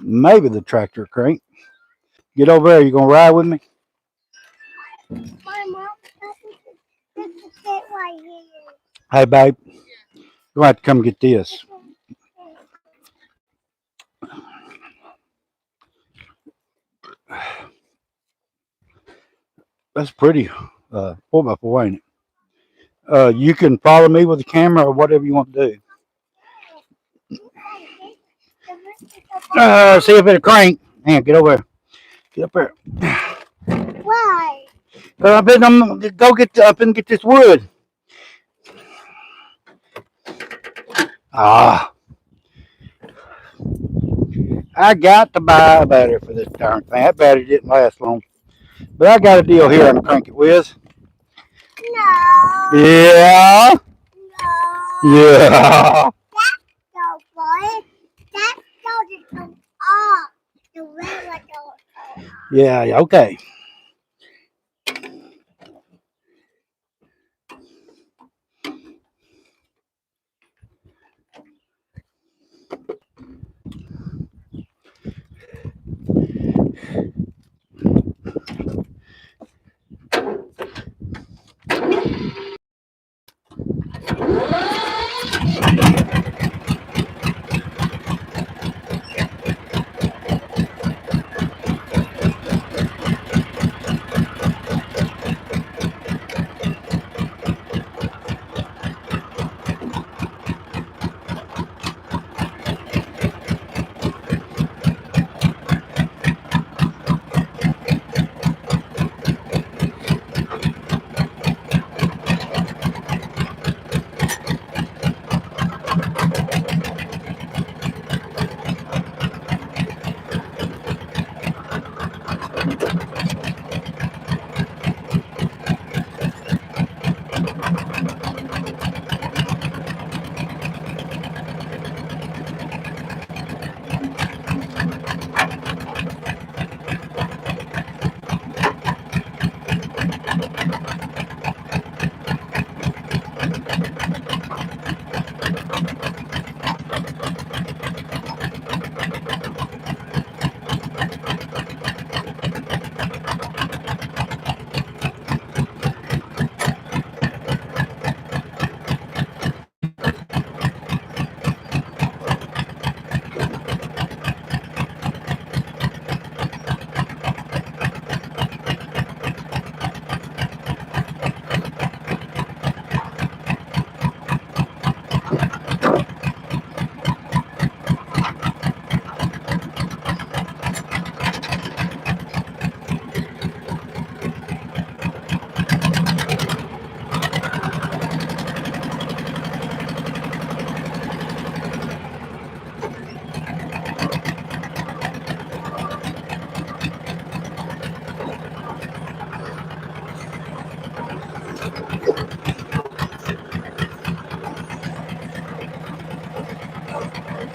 Maybe the tractor crank. Get over there. You gonna ride with me? My mom doesn't sit right here. Hey, babe. You're gonna have to come get this. That's pretty. 4x4, ain't it? You can follow me with the camera or whatever you want to do. See if it'll crank. Man, get over there. Get up there. Why? I'm gonna go get up and get this wood. I got to buy a battery for this darn thing. That battery didn't last long. But I got a deal here I'm gonna crank it with. No. Yeah. No. Yeah. That's so boy. That doesn't come off. The regular door. Yeah, okay.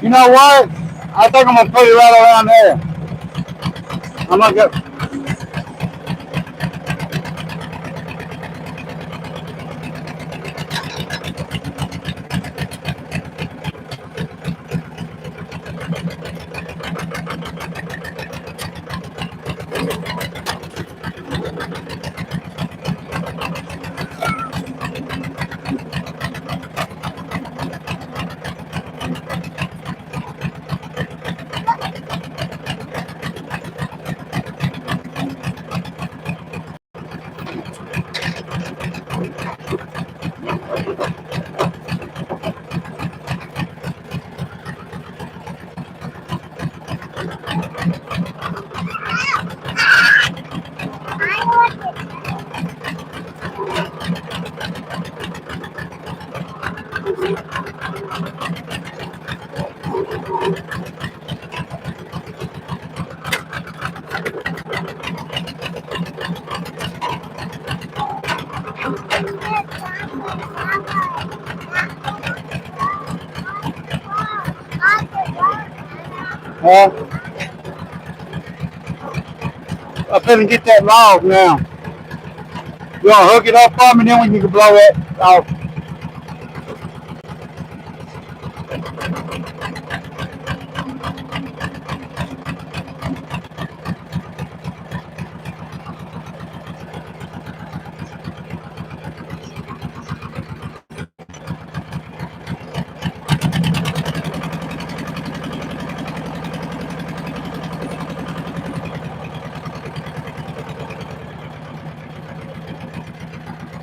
You know what? I think I'm gonna put it right around there. I'm gonna go. I'm finna get that log now. You gonna hook it up for me, then we can blow it off.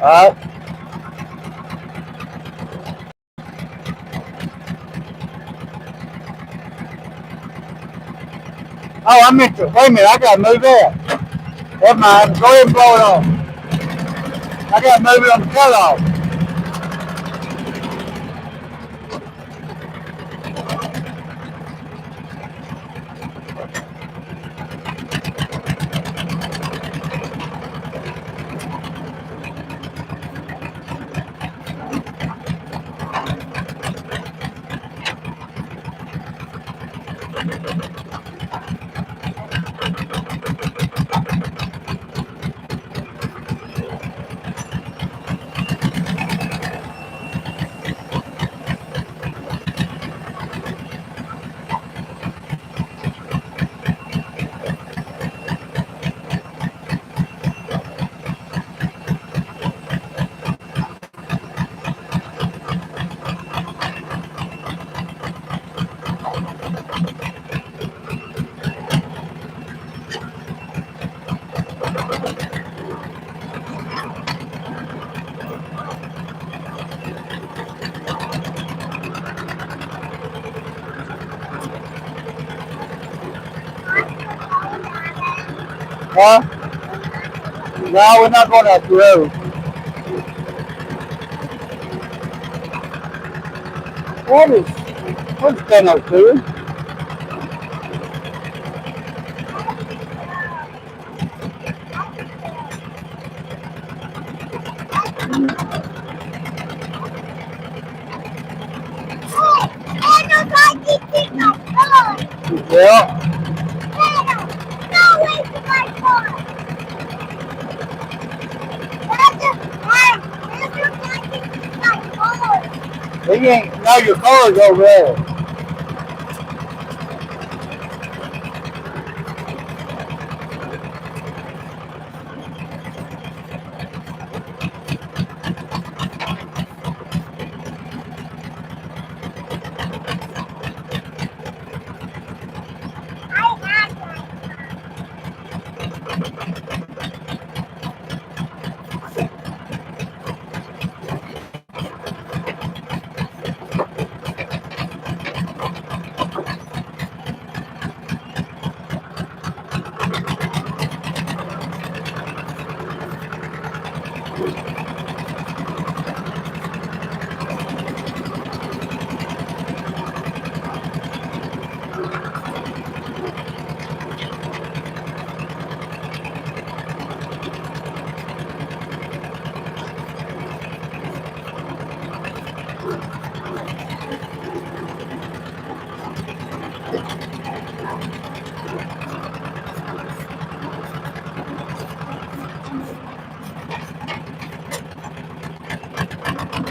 Alright. Oh, I meant to. Wait a minute, I gotta move that. Never mind. Go ahead and blow it off. I gotta move it on the cut off. Huh? No, we're not going up the road. What is Thanos doing? Yeah. He ain't. Now your car's over there.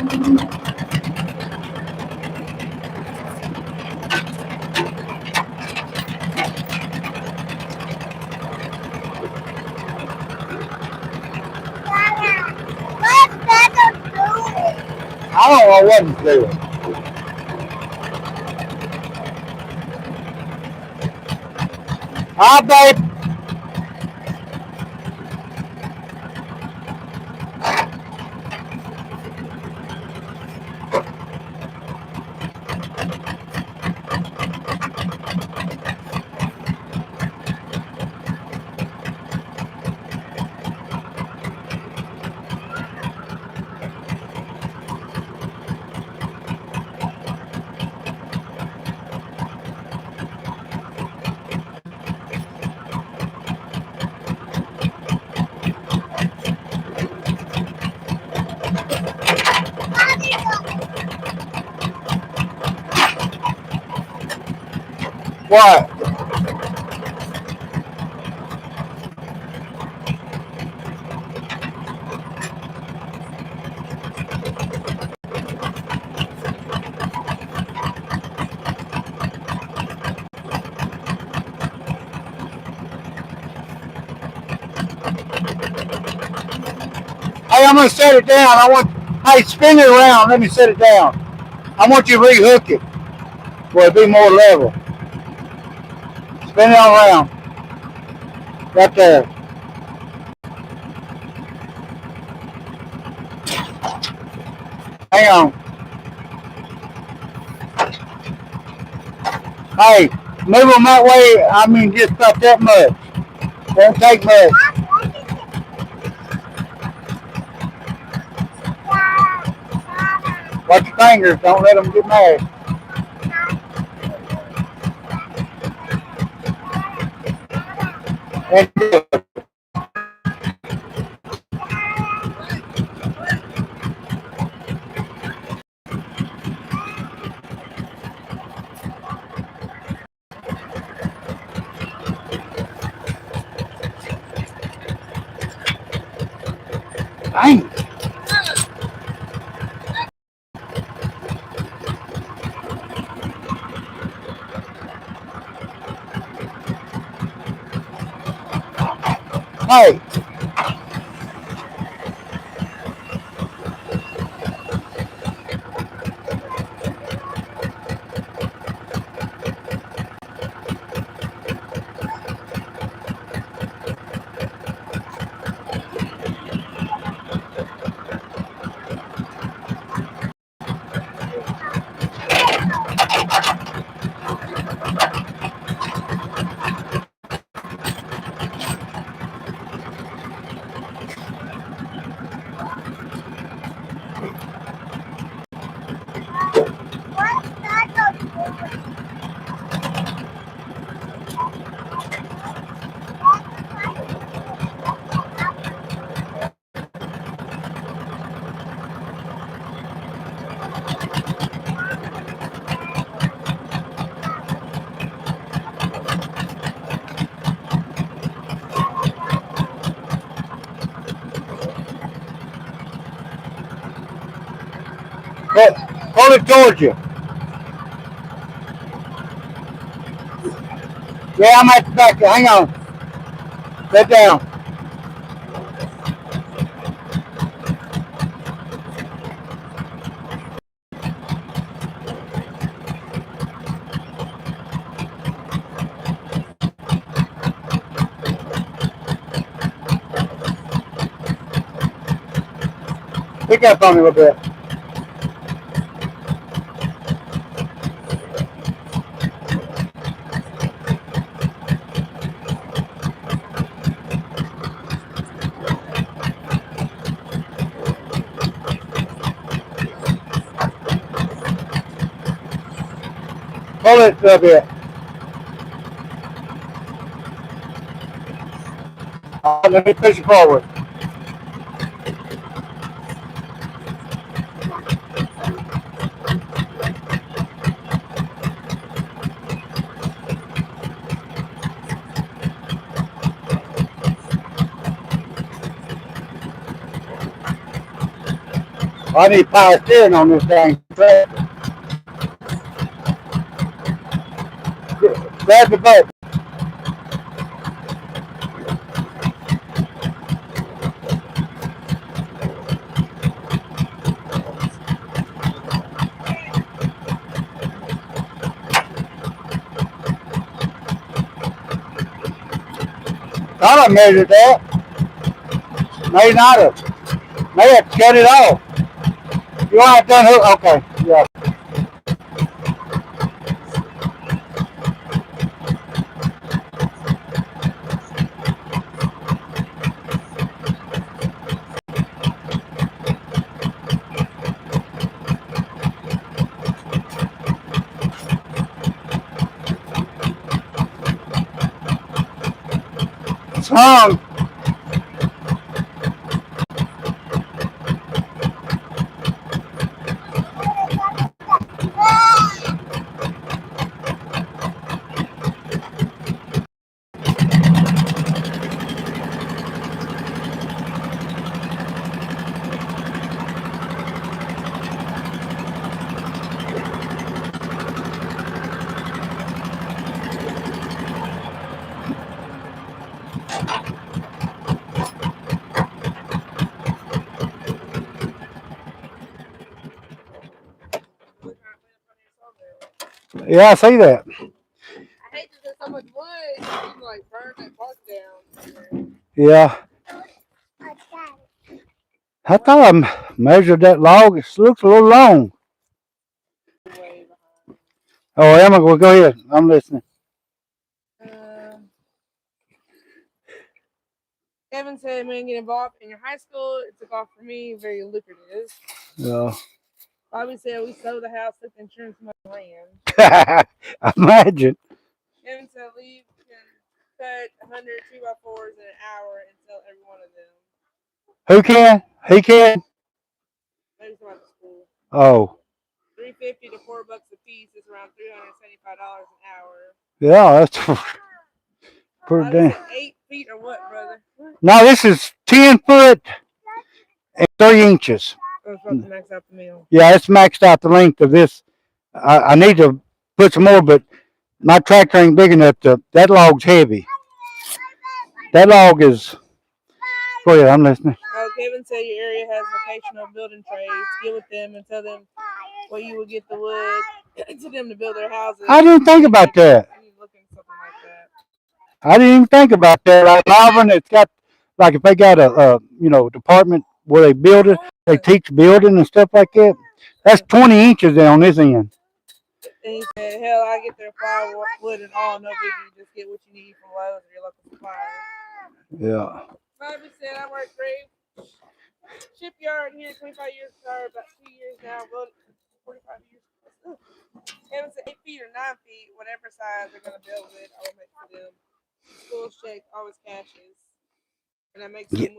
I don't know what he's doing. Hi, babe. What? Hey, I'm gonna set it down. Hey, spin it around. Let me set it down. I want you to rehook it where it be more level. Spin it all around. Right there. Hang on. Hey, move them that way. I mean, just about that much. Won't take much. Watch your fingers. Don't let them get mad. And dang. Hey. Pull it towards you. Yeah, I'm at the back. Hang on. Sit down. Pick up on me a little bit. Pull it a bit. Let me push it forward. I need power steering on this dang tractor. Grab the boat. Thought I measured that. May not have. May have to cut it off. You want it done? Okay. Yeah. It's hung. Yeah, I see that. I hate that there's so much wood. You can like burn that bark down. Yeah. I thought I measured that log. It looks a little long. Way behind. Oh, Emma, well, go ahead. I'm listening. Kevin said, "Man, get involved in your high school. It took off for me. Very lucrative." Yeah. Bobby said, "We sold the house, took the insurance money, land." I imagine. Kevin said, "Leave can cut 100 2x4s in an hour and sell every one of them." Who can? He can? Maybe about the school. Oh. $3.50 to $4 a piece is around $375 an hour. Yeah, that's pretty damn. 8 feet or what, brother? No, this is 10 foot and 3 inches. I was about to max out the mill. Yeah, it's maxed out the length of this. I need to put some more, but my tractor ain't big enough to. That log's heavy. That log is. Go ahead, I'm listening. Kevin said your area has vocational building trades. Get with them and tell them where you will get the wood to them to build their houses. I didn't think about that. I didn't even think about that. Like Auburn, it's got like if they got a department where they build it, they teach building and stuff like that. That's 20 inches there on this end. And he said, "Hell, I get their plywood and all, no biggie. Just get what you need from Lowe's or your local supplier." Yeah. Bobby said, "I work great shipyard here, 25 years, or about 2 years now, but 45 years." Kevin said 8 feet or 9 feet, whatever size they're gonna build with, I will make for them. School shake always cashes, and I make some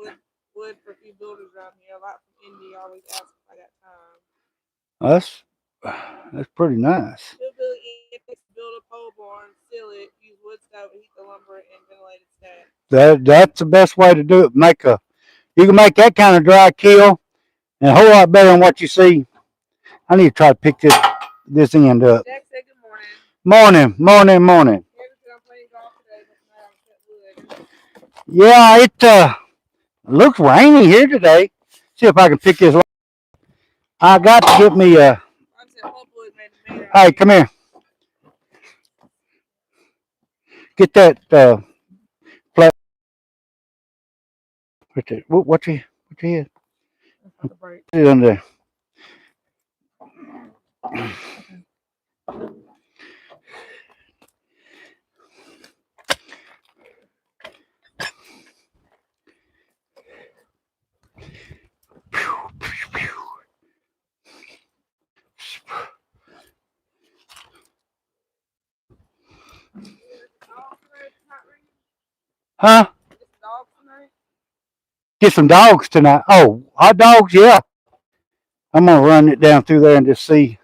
wood for a few builders around here. A lot from Indy always ask if I got time. That's pretty nice. Build a pole barn, seal it, use wood stove, heat the lumber, and ventilate it stack. That's the best way to do it. You can make that kind of dry kill and a whole lot better than what you see. I need to try to pick this end up. Jack said good morning. Morning. Yeah, it looks rainy here today. See if I can pick this. I got to get me a. Hey, come here. Get that plat. What you had? Put it under there. Huh? Get some dogs tonight. Oh, hot dogs, yeah. I'm gonna run it down through there and just see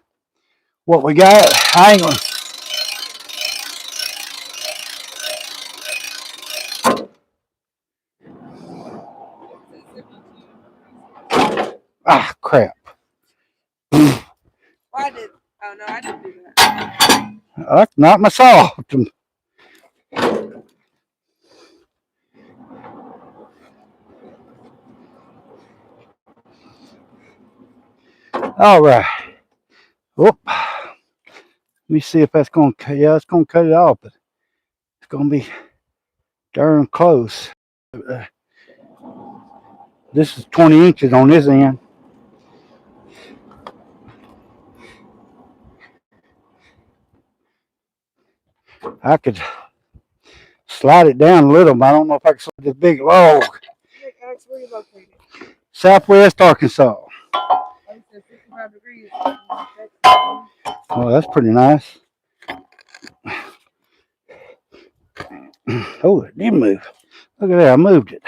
what we got. I ain't gonna. Ah, crap. I did. Oh no, I didn't do that. That's not my saw. All right. Whoop. Let me see if that's going to, yeah, it's going to cut it off, but it's going to be darn close. This is 20 inches on this end. I could slide it down a little, but I don't know if I can slide this big log. Alex, where are you located? Southwest Arkansas. I said 65 degrees. Oh, that's pretty nice. Oh, it did move. Look at that, I moved it.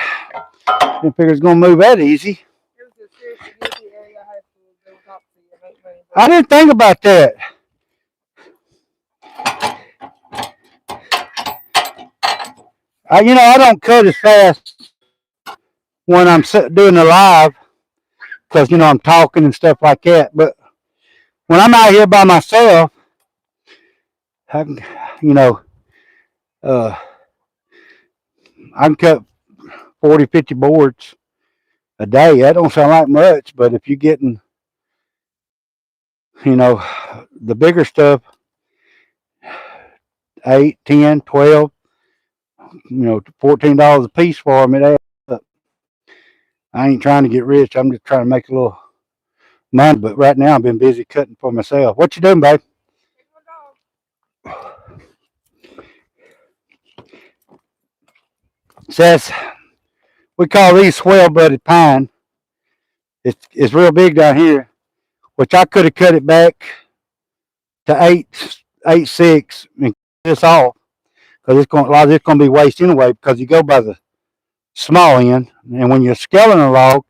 Didn't figure it's going to move that easy. I didn't think about that. I don't cut as fast when I'm doing the live because, I'm talking and stuff like that. But when I'm out here by myself, I can, I can cut 40, 50 boards a day. That don't sound like much, but if you're getting, the bigger stuff, 8, 10, 12, $14 a piece for them, it adds up. I ain't trying to get rich. I'm just trying to make a little money. But right now, I've been busy cutting for myself. What you doing, babe? Says we call these swell-budded pine. It's real big down here, which I could have cut it back to 8.6 and cut this off because a lot of it's going to be waste anyway because you go by the small end, and when you're scaling a log,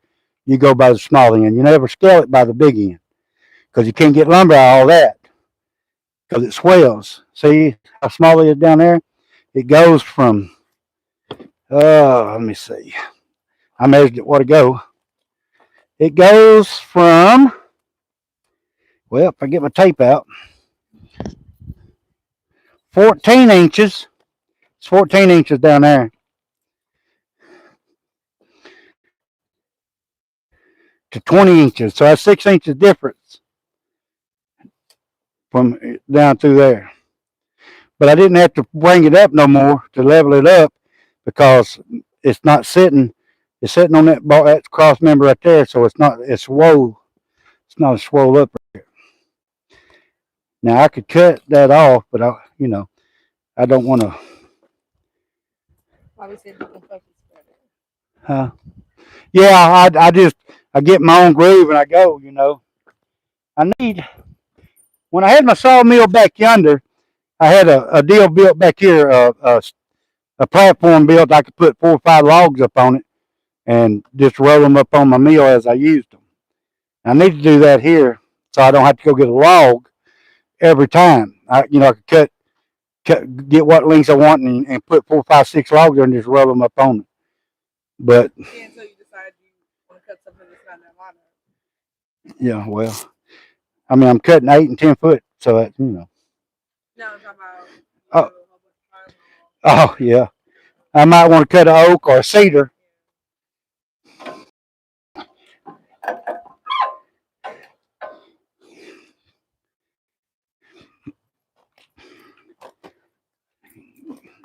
you go by the small end. You never scale it by the big end because you can't get lumber out of all that because it swells. See how small it is down there? It goes from, let me see. I measured it what to go. It goes from, well, if I get my tape out, 14 inches. It's 14 inches down there. To 20 inches. So that's 6 inches difference from down through there. But I didn't have to bring it up no more to level it up because it's not sitting. It's sitting on that cross member right there, so it's swole. It's not as swole up right there. Now I could cut that off, but I don't want to. Huh? Yeah, I get my own groove and I go. When I had my sawmill back yonder, I had a deal built back here, a platform built. I could put 4 or 5 logs up on it and just roll them up on my mill as I used them. I need to do that here so I don't have to go get a log every time. I could get what lengths I want and put 4, 5, 6 logs there and just roll them up on it. But until you decide you want to cut something that's not that line. Yeah, well, I mean, I'm cutting 8 and 10 foot, so that No, I'm talking about. Oh yeah, I might want to cut an oak or a cedar.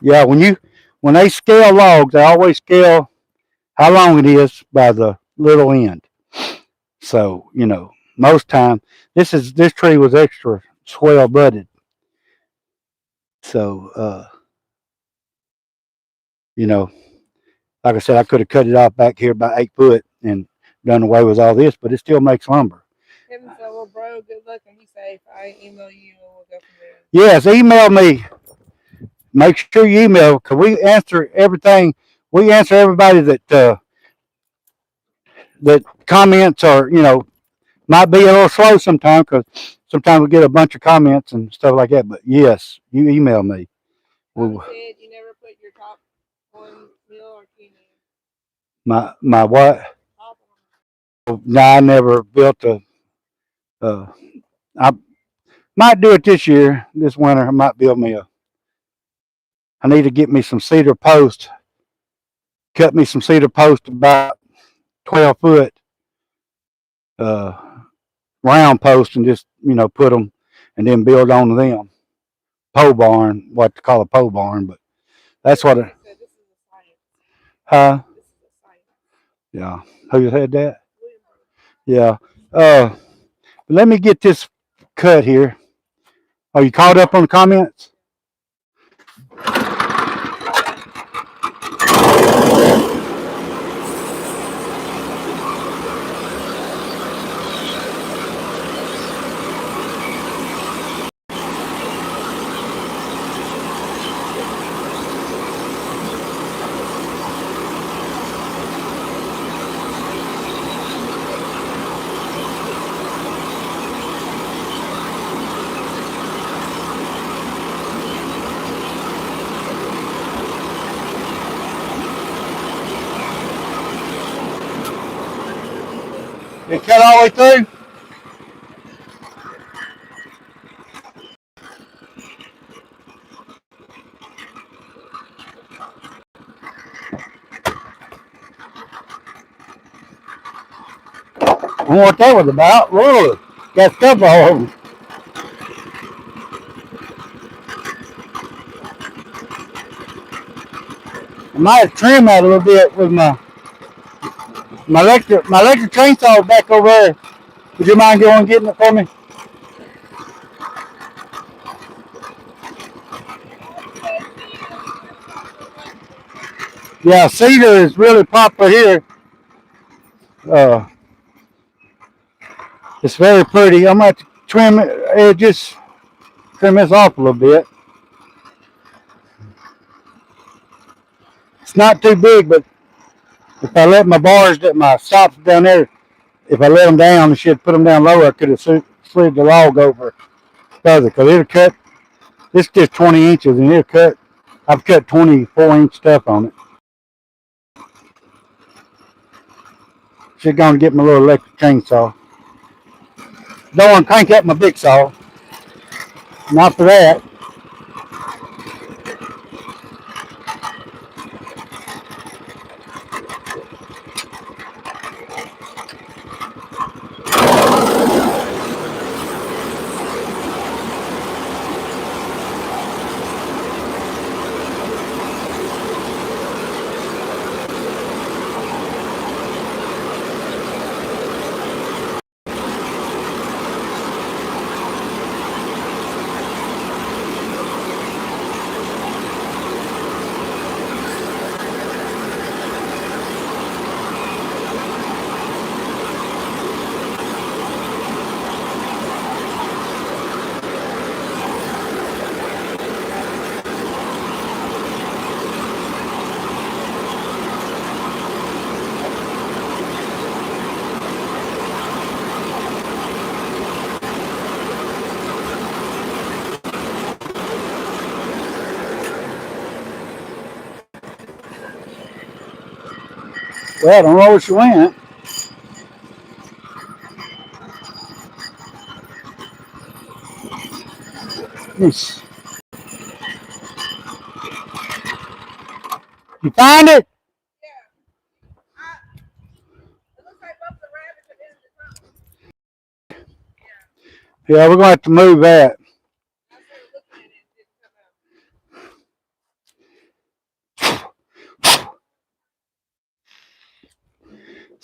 Yeah, when they scale logs, they always scale how long it is by the little end. So most time this tree was extra swell budded. So like I said, I could have cut it off back here by 8 foot and done away with all this, but it still makes lumber. So, well, bro, good luck and be safe. I email you and we'll go from there. Yes, email me. Make sure you email because we answer everything. We answer everybody that comments or might be a little slow sometimes because sometimes we get a bunch of comments and stuff like that. But yes, you email me. You said you never put your top on mill or key. My what? No, I never built a. Might do it this year, this winter. I might build me a. I need to get me some cedar post. Cut me some cedar post about 12 foot uh, round post and just put them and then build onto them. Pole barn, what to call a pole barn, but that's what. This is a science. Huh? This is a science. Yeah. Who said that? William Yeah. Let me get this cut here. Are you caught up on the comments? It cut all the way through? I wonder what that was about. Really? Got stuff all over. I might have trimmed that a little bit with my electric chainsaw back over there. Would you mind going and getting it for me? Yeah, cedar is really popular here. Uh, it's very pretty. I'm going to trim it, just trim this off a little bit. It's not too big, but if I let my stops down there, if I let them down, I should put them down lower. I could have slid the log over further because it'll cut. It's just 20 inches and it'll cut. I've cut 24-inch stuff on it. Should go and get my little electric chainsaw. Don't want to crank up my big saw. Not for that. Well, I don't know where she went. Yes. You find it? It looks like both the rabbits have been in the tunnel. Yeah, we're going to have to move that. I started looking at it and it didn't come out.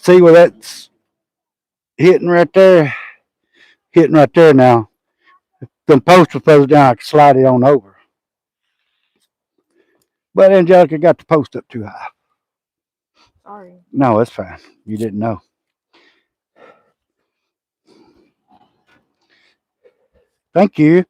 See where that's hitting right there? Hitting right there now. If the poster further down, I can slide it on over. But Angelica got the post up too high. Sorry. No, that's fine. You didn't know. Thank you.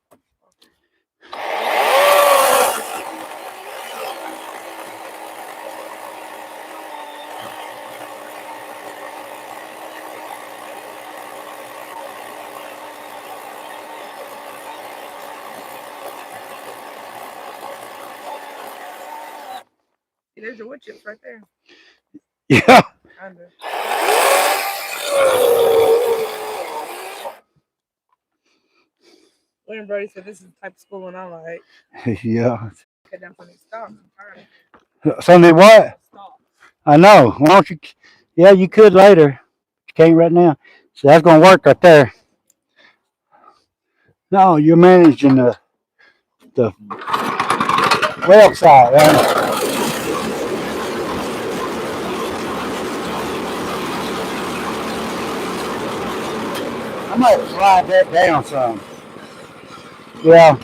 See, there's your wood chips right there. Yeah. Kinda. When Brody said this is the type of schooling I like. Yeah. Cut down for these stocks. I'm tired Sunday what? of stocks. I know. Why don't you? Yeah, you could later. You can't right now. So that's gonna work right there. No, you're managing the well side, right? I might slide that down some. Yeah.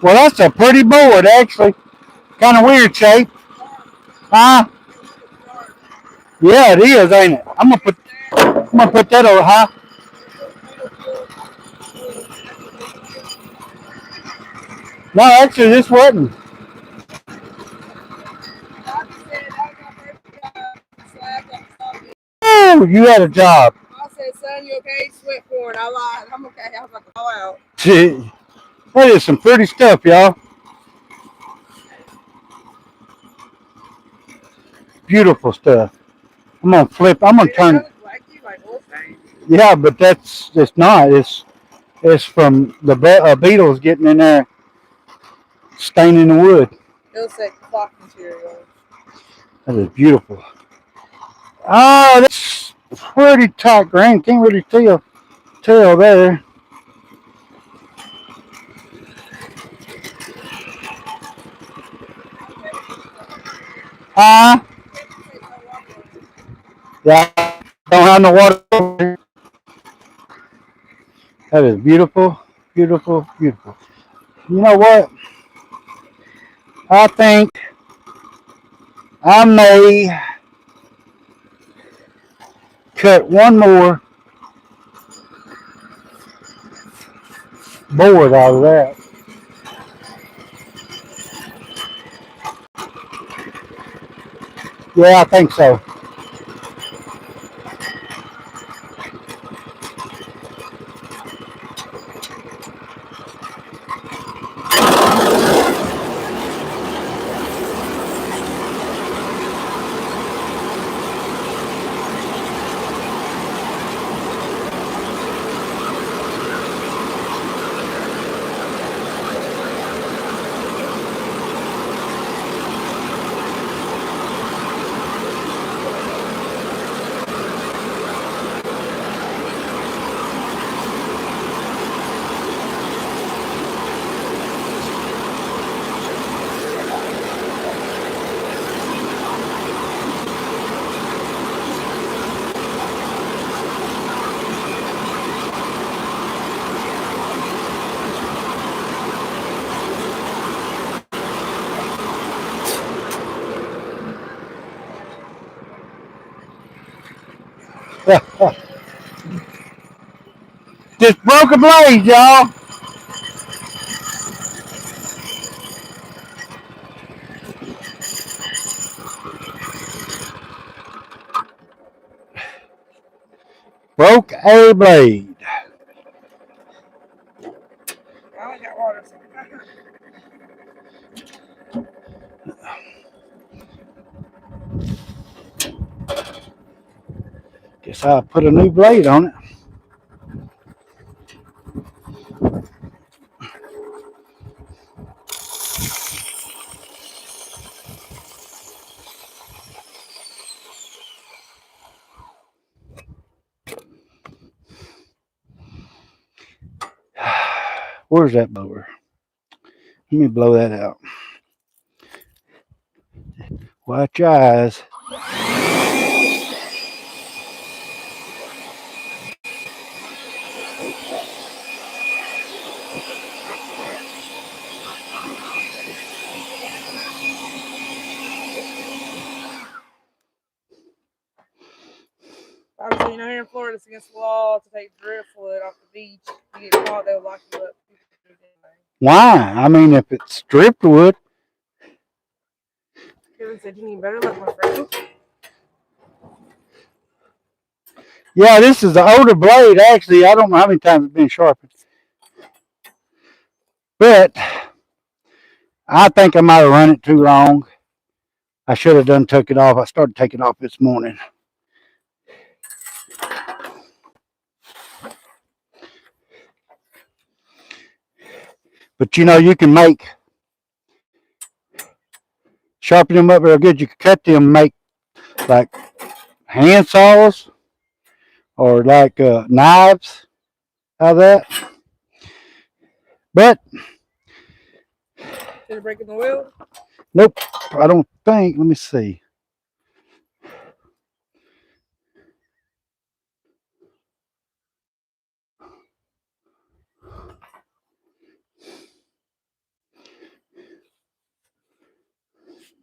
Well, that's a pretty board, actually. Kind of weird shape. Huh? Yeah, it is, ain't it? I'm gonna put that over, huh? No, actually, this wasn't. Oh, you had a job. I said, son, you okay? Sweat for it. I lied. I'm okay. I was about to fall out. Gee, that is some pretty stuff, y'all. Beautiful stuff. I'm gonna flip. I'm gonna turn. Yeah, but it's not. It's from the beetles getting in there, staining the wood. It'll say clock material. That is beautiful. Oh, that's pretty tight grain. Can't really tell there. Ah, yeah, don't have no water. That is beautiful, beautiful, beautiful. You know what? I think I may cut one more board out of that. Yeah, I think so. Just broke a blade, y'all. Broke a blade. I only got water. Guess I'll put a new blade on it. Where's that blower? Let me blow that out. Watch your eyes. Obviously, here in Florida, it's against the law to take driftwood off the beach. You get caught, they'll lock you up. Why? I mean, if it's driftwood. Kevin said you need better luck, my friend. Yeah, this is the older blade. Actually, I don't know how many times it's been sharpened. But I think I might have run it too long. I should have done took it off. I started taking it off this morning. But you know, you can make sharpen them up real good. You can cut them, and make like hand saws or like knives out of that. But Did it break in the wheel? nope, I don't think. Let me see.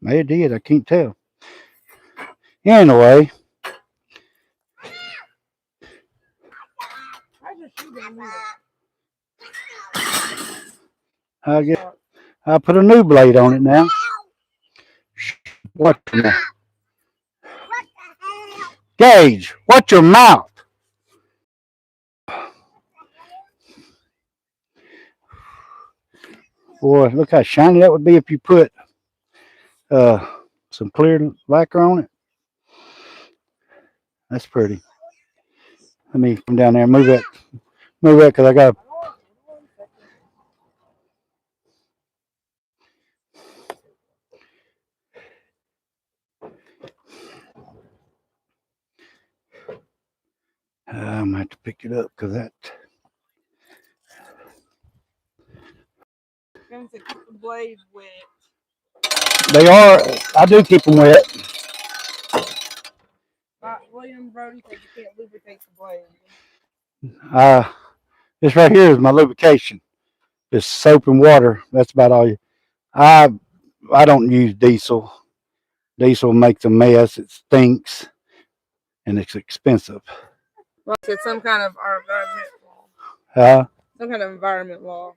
Maybe it did. I can't tell. Anyway, I guess I'll put a new blade on it now. What the Gage, watch your mouth. Boy, look how shiny that would be if you put uh, some clear lacquer on it. That's pretty. Let me come down there and move that because I got. I'm gonna have to pick it up because that. Keep the blades wet. They are. I do keep them wet. William Brody said you can't lubricate the blade. This right here is my lubrication. It's soap and water. That's about all. I I don't use diesel. Diesel makes a mess. It stinks, and it's expensive. Well, it's some kind of environment law. Some kind of environment law.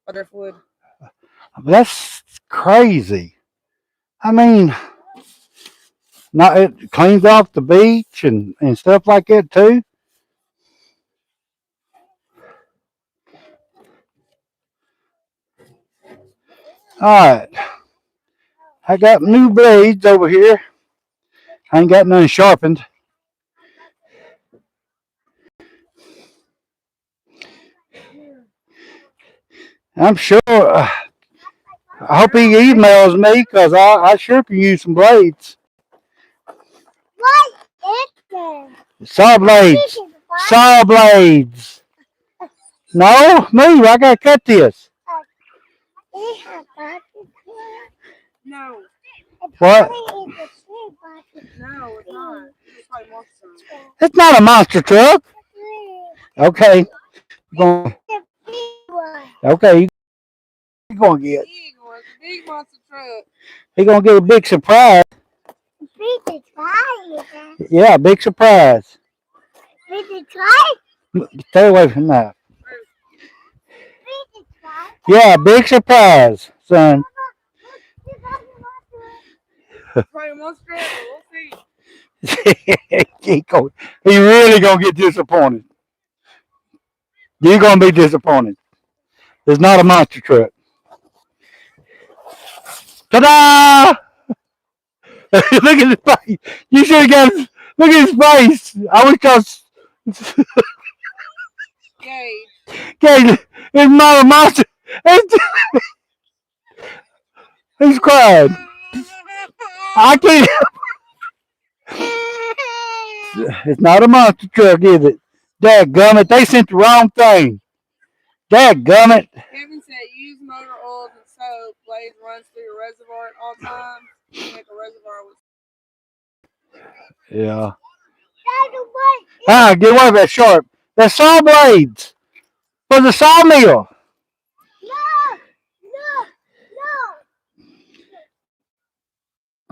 Other wood. That's crazy. I mean, not it cleans off the beach and stuff like that too. All right, I got new blades over here. I ain't got none sharpened. I'm sure. I hope he emails me because I sure can use some blades. What is this? Saw blades. Saw blades. No, move. I gotta cut this. No. What? No, it's not. It's not a monster truck. Okay. Okay. He's gonna get. Big monster truck. He's gonna get a big surprise. Big surprise. Yeah, big surprise. Big surprise. Stay away from that. Yeah, big surprise, son. he really gonna get disappointed. You're gonna be disappointed. It's not a monster truck. Ta-da! Look at his face. You should have got. Look at his face. I wish I was. Gage, it's not a monster. He's crying. I can't. It's not a monster truck, is it? Dadgummit, they sent the wrong thing. Dadgummit. Kevin said use motor oils and soap. Blade runs through your reservoir at all times. You make a reservoir with. Yeah. Get away from that sharp. They're saw blades for the sawmill.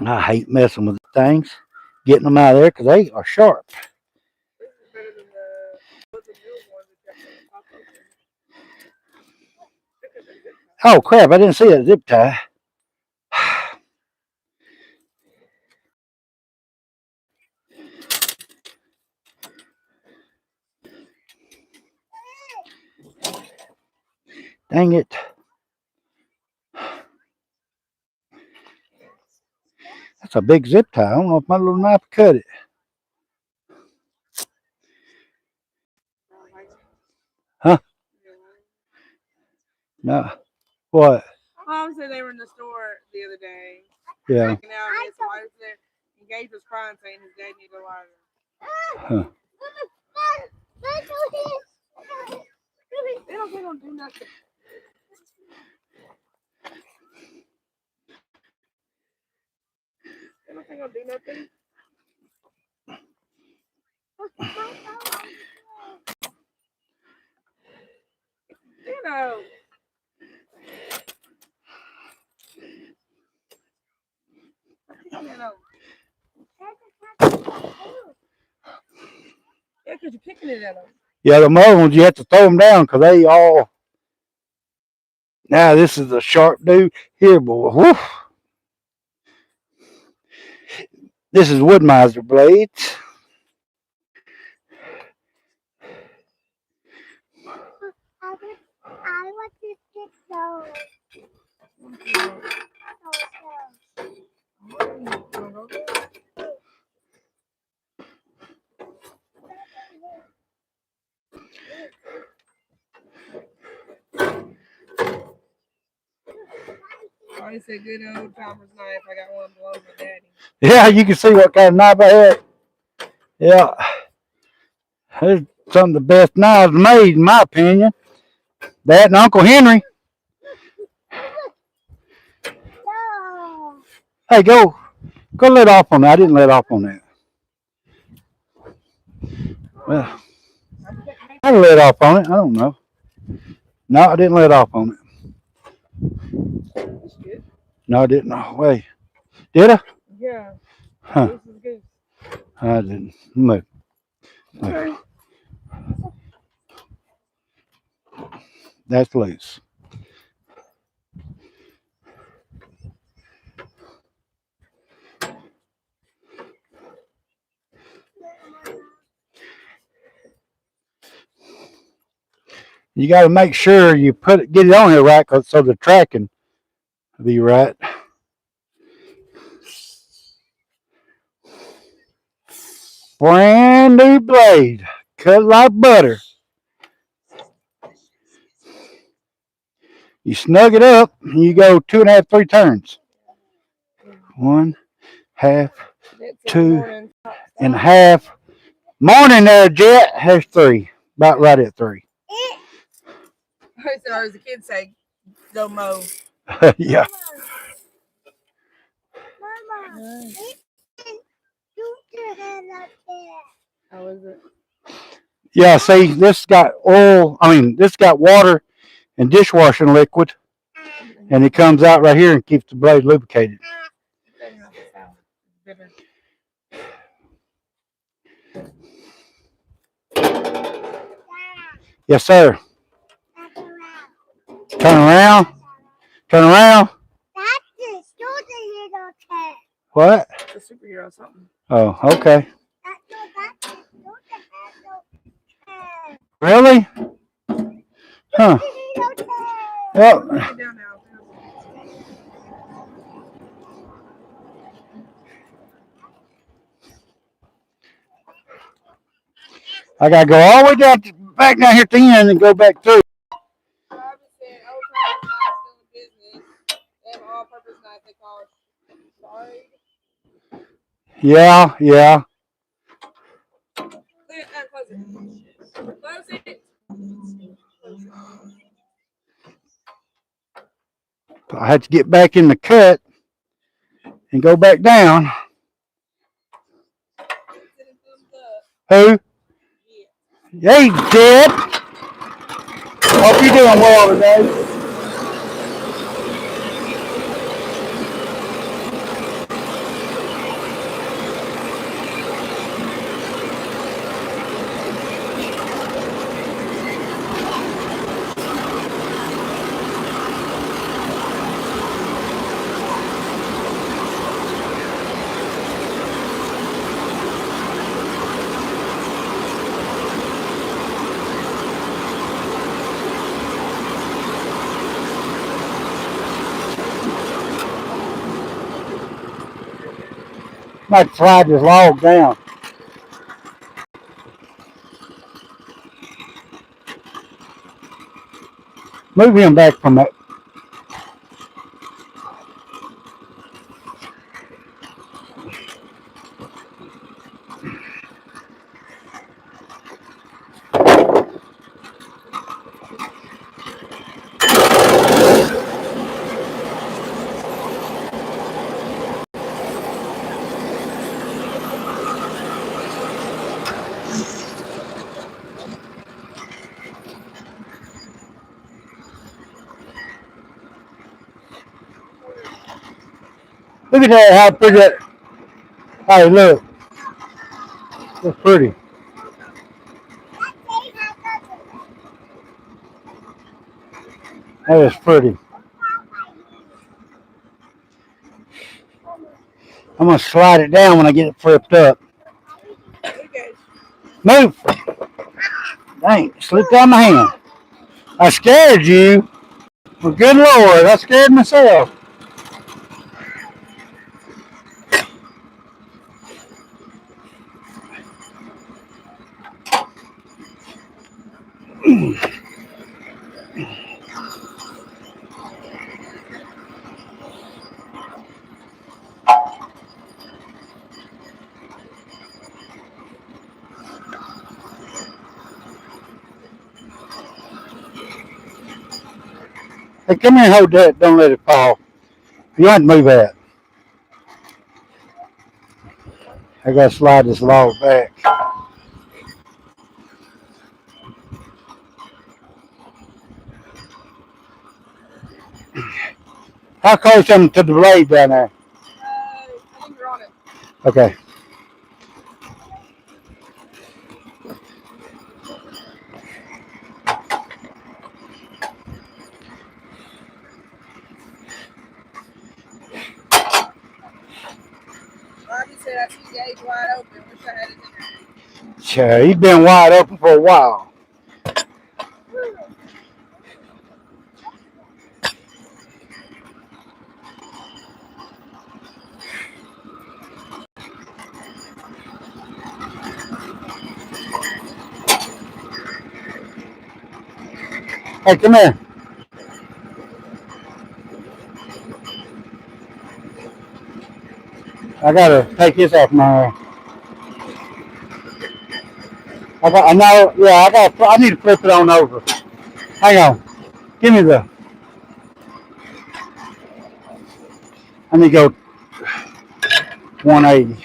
I hate messing with things, getting them out of there because they are sharp. Oh crap! I didn't see that zip tie. Dang it. That's a big zip tie. I don't know if my little knife cut it. Huh? No. What? Mom said they were in the store the other day. Yeah. Taking out and some lighters there. And Gage was crying saying his dad needed a lighter. Huh. They don't think they'll do nothing. They don't think they'll do nothing. You know. Yeah, because you're picking it at them. Yeah, the other ones you have to throw them down because they all. Now this is a sharp dude here, boy. Whew. This is wood miser blades. I want to get those. I said good old Thomas knife. I got one below my daddy. Yeah, you can see what kind of knife I had. Yeah. There's some of the best knives made, in my opinion. That and Uncle Henry. No. Hey, go let off on that. I didn't let off on that. Well, I let off on it. I don't know. No, I didn't let off on it. No, I didn't. No, wait. Did I? Yeah. Huh. This is good. I didn't. Look. Okay. That's loose. You got to make sure you get it on here right, so the tracking will be right. Brand new blade, cut like butter. You snug it up, and you go 2.5, 3 turns. 1/2, 2.5. Morning there, Jet. There's 3. About right at 3. Or as the kids say, go mow. Yeah. Mama, shoot your hand up there. How is it? Yeah, see, this got oil. I mean, this got water and dishwashing liquid, and it comes out right here and keeps the blade lubricated. Yes, sir. Turn around. Turn around. That's the superhero tag. What? The superhero something. Oh, okay. That's the superhero tag. Really? Huh. Superhero tag. Well, Put it down now. I gotta go all the way down back down here at the end and go back through. Robin said, old Thomas knife still in business. They have an all-purpose knife they call Sorry. Yeah, yeah. Close it. Close it. I had to get back in the cut and go back down. Who? Hey, Dad. Hope you're doing well today. Might slide this log down. Move him back from that. Look at that, how pretty that. Hey, look. That's pretty. That is pretty. I'm going to slide it down when I get it flipped up. Okay. Move. Dang, it slipped out of my hand. I scared you. Well, good Lord, I scared myself. Hey, come here and hold that. Don't let it fall. You want to move that. I got to slide this log back. How close am I to the blade down there? I think you're on it. Okay. Bobby said I see Gage wide open. Wish I had it in there. Sure, he's been wide open for a while. Hey, come here. I gotta take this off my. I know. Yeah, I need to flip it on over. Hang on. Give me the. I need to go 180.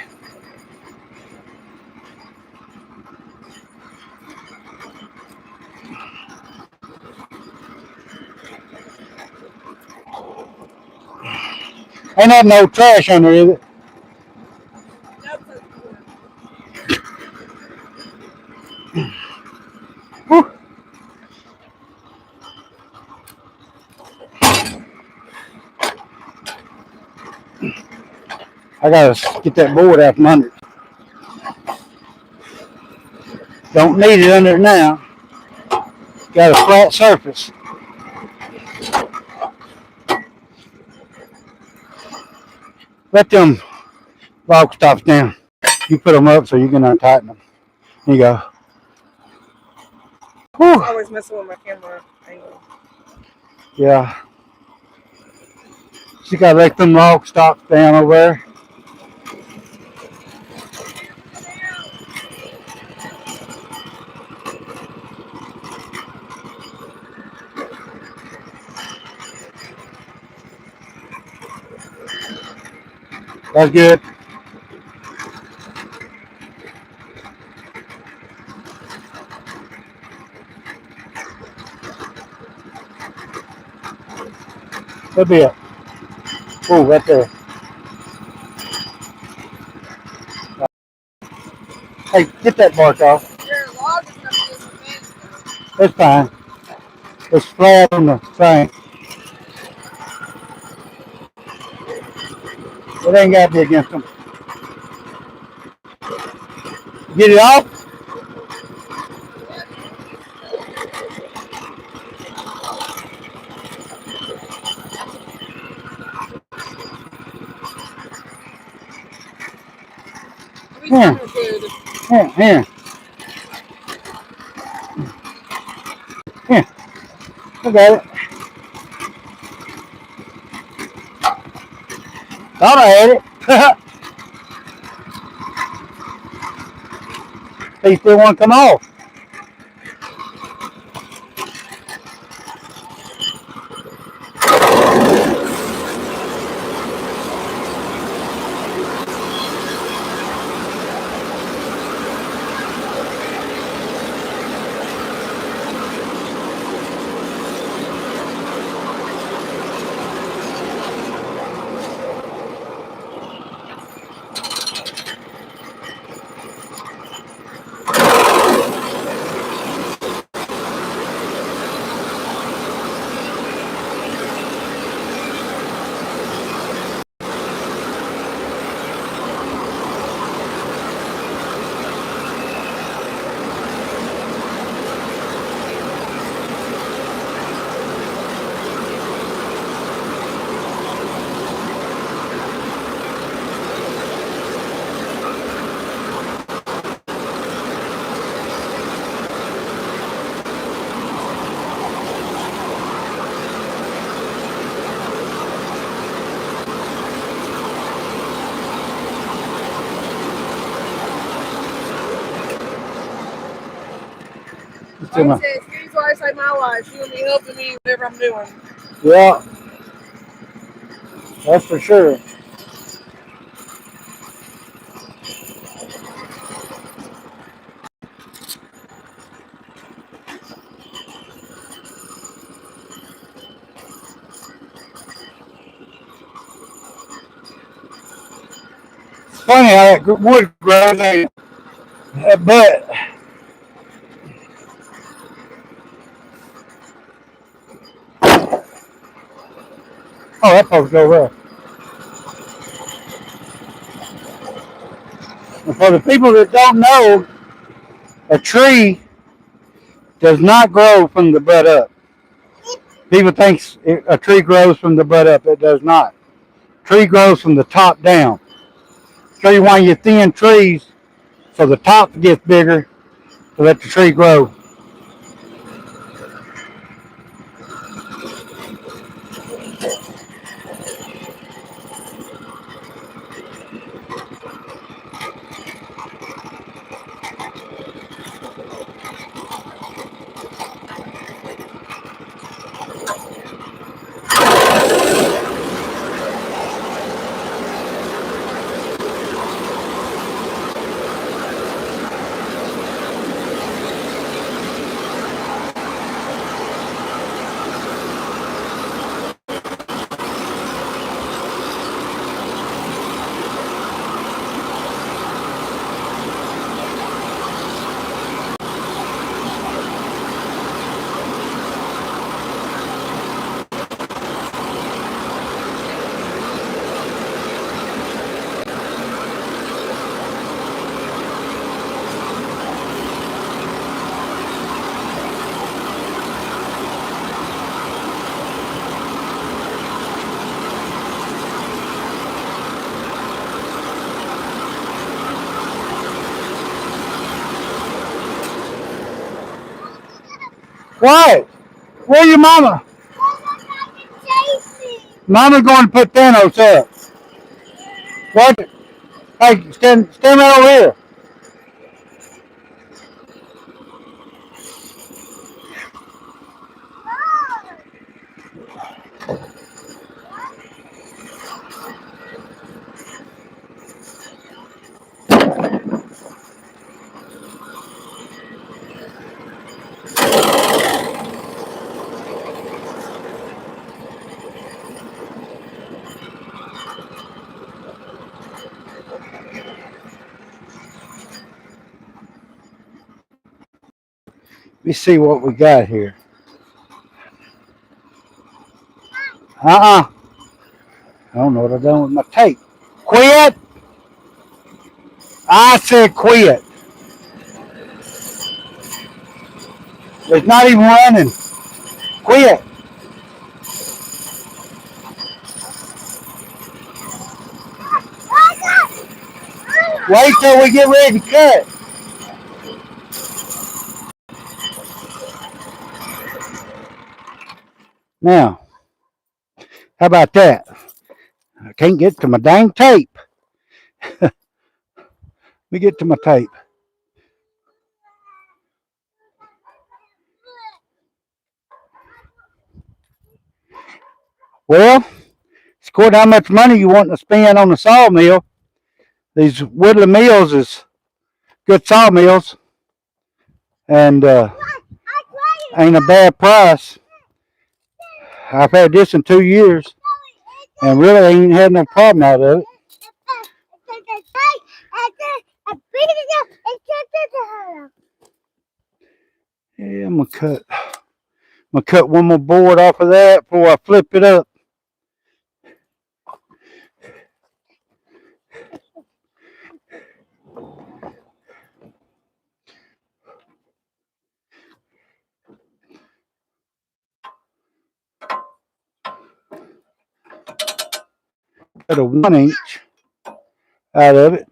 Ain't that no trash under, is it? Whew. I gotta get that board out from under it. Don't need it under it now. Got a flat surface. Let them log stops down. You put them up so you can untighten them. Here you go. Whew. I'm always messing with my camera angle. Yeah. You gotta let them log stops down over there. That's good. That'll be it. Oh, right there. Hey, get that bark off. Your log is not this advanced. That's fine. It's flat on the thing. It ain't got to be against them. Get it off? Here, Good. here. Here. Look at it. Thought I had it. They still want to come off. Like I said, Steve's wife saved my life. She'll be helping me whatever I'm doing. Yeah, that's for sure. It's funny how that wood grows, ain't it? But that post over there. And for the people that don't know, a tree does not grow from the butt up. People think a tree grows from the butt up. It does not. Tree grows from the top down. Show you why you thin trees so the top gets bigger to let the tree grow. What? Where your mama? Mama's going to put Thanos up. What? Hey, stand right over here. Let me see what we got here. I don't know what I've done with my tape. Quit! I said quit. It's not even running. Quit. Wait till we get ready to cut. Now, how about that? I can't get to my dang tape. Let me get to my tape. Well, it's quite how much money you want to spend on the sawmill. These Woodland Mills is good sawmills and ain't a bad price. I've had this in 2 years and really ain't had no problem out of it. Yeah, I'm gonna cut one more board off of that before I flip it up. Cut a 1 inch out of it.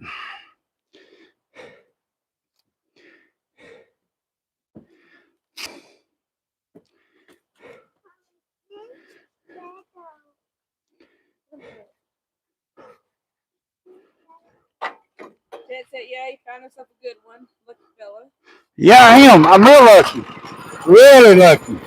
Dad said, yeah, he found himself a good one. Lucky fella. Yeah, I am. I'm real lucky. Really lucky.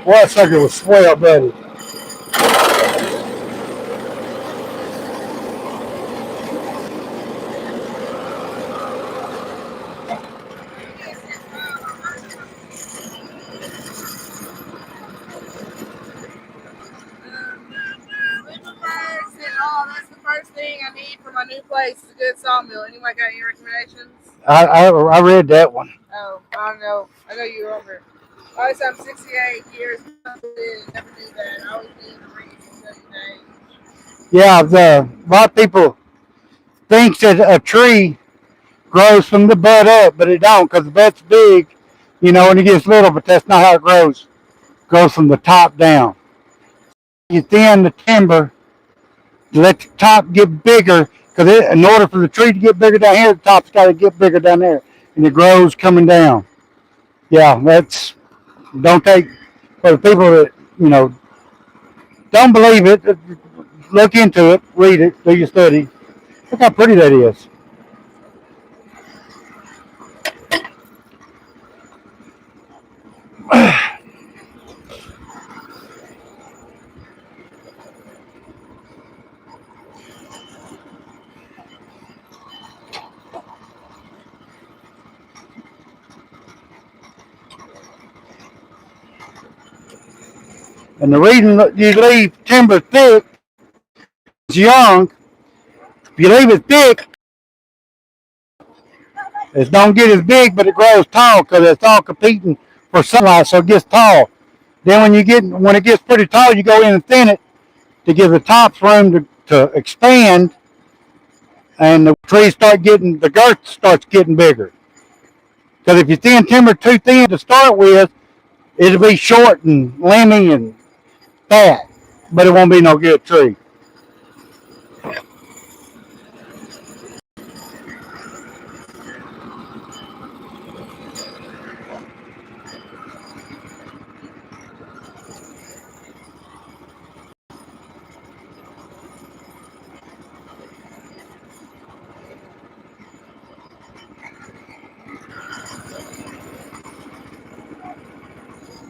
Well, that sucker was swell, buddy. That's the first thing I need for my new place. Is a good sawmill. Anyone got any recommendations? I read that one. Oh, I don't know. I know you were over it. Always, I'm 68 years. Never knew that. I always knew the reason. Yeah, a lot of people think that a tree grows from the bud up, but it don't because the bud's big, and it gets little, but that's not how it grows. It grows from the top down. You thin the timber to let the top get bigger because in order for the tree to get bigger down here, the top's got to get bigger down there, and it grows coming down. Yeah, don't take, for the people that, don't believe it, look into it, read it, do your study. Look how pretty that is. And the reason that you leave timber thick, it's young. If you leave it thick, It don't get as big, but it grows tall because it's all competing for sunlight, so it gets tall. Then when it gets pretty tall, you go in and thin it to give the tops room to expand, and the girth starts getting bigger. Because if you thin timber too thin to start with, it'll be short and limby and fat, but it won't be no good tree.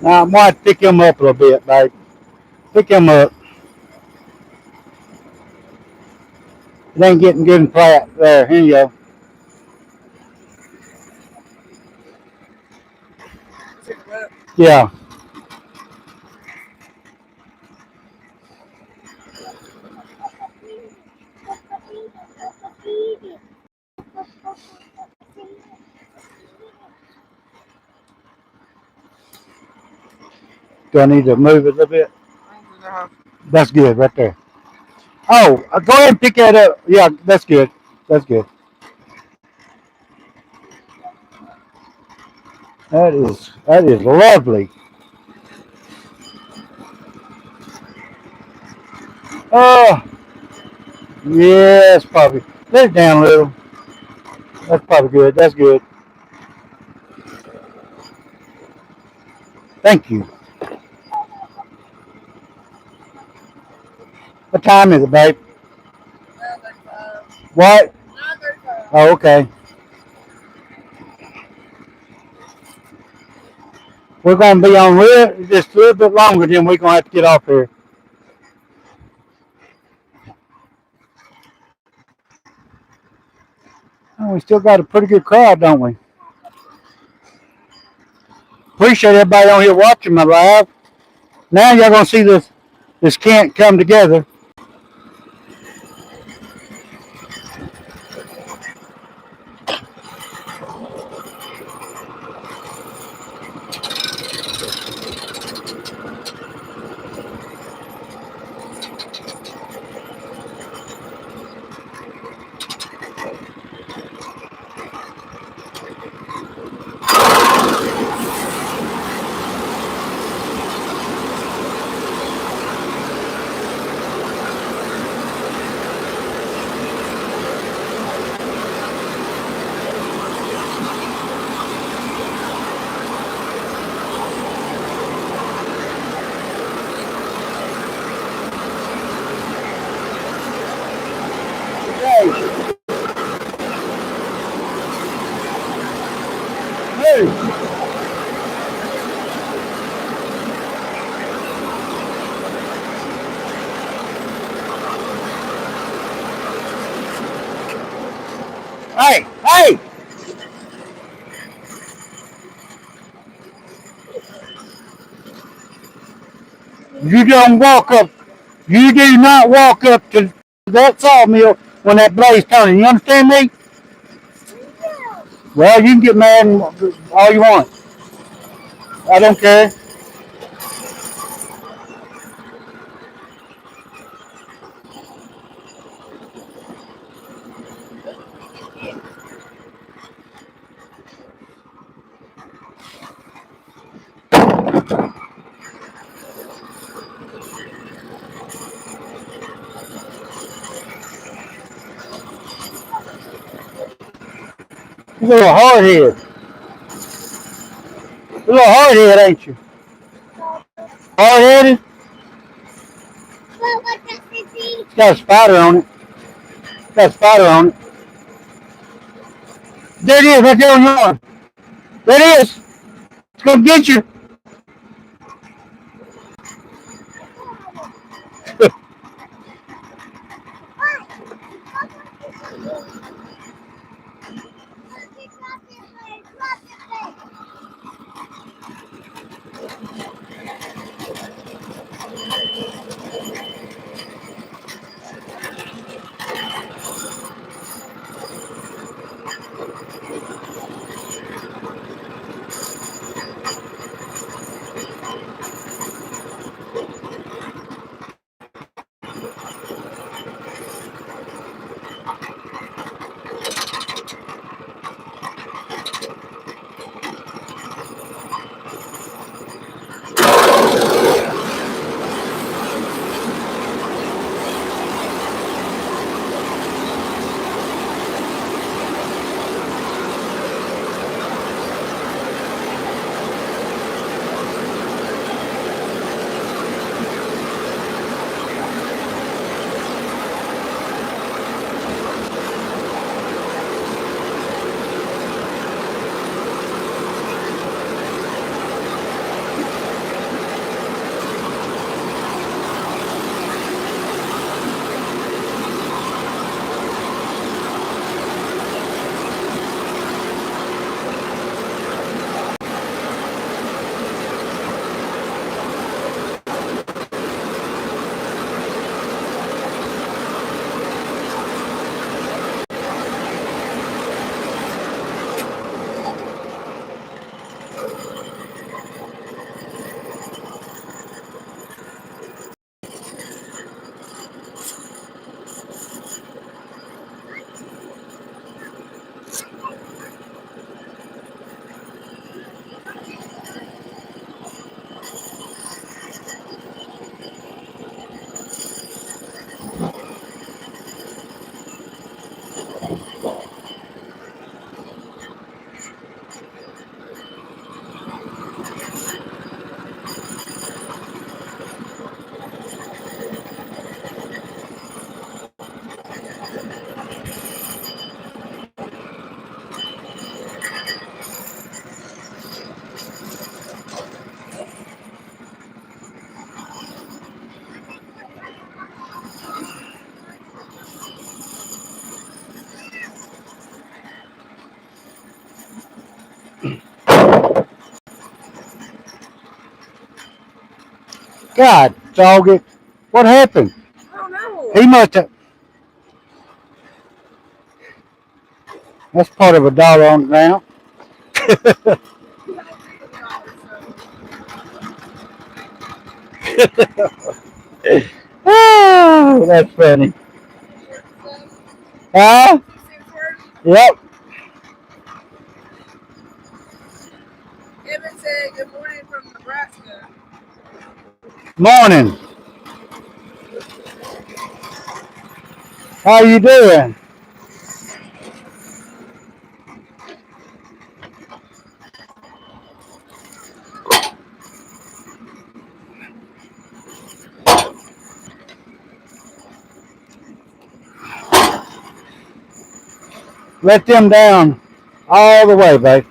Now I might pick him up a little bit, babe. Pick him up. It ain't getting good and flat. There, here you go. Yeah. Do I need to move it a little bit? That's good right there. Oh, go ahead and pick that up. Yeah, that's good. That's good. That is lovely. Oh, yes, probably. Let it down a little. That's probably good. That's good. Thank you. What time is it, babe? What? Oh, okay. We're going to be on just a little bit longer, then we're going to have to get off here. Oh, we still got a pretty good crowd, don't we? Appreciate everybody on here watching my live. Now y'all going to see this camp come together. Hey, hey! You don't walk up. You do not walk up to that sawmill when that blaze turning. You understand me? Well, you can get mad all you want. I don't care. You're a little hard head. You're a little hard head, ain't you? Hard headed? It's got a spider on it. It's got a spider on it. There it is, right there on your arm. There it is. It's gonna get you. God, dog it. What happened? I don't know. He must have. That's part of a dollar on the ground. Oh, that's funny. Huh? Yep. Evan said good morning from Nebraska. Morning. How you doing? Let them down all the way, babe.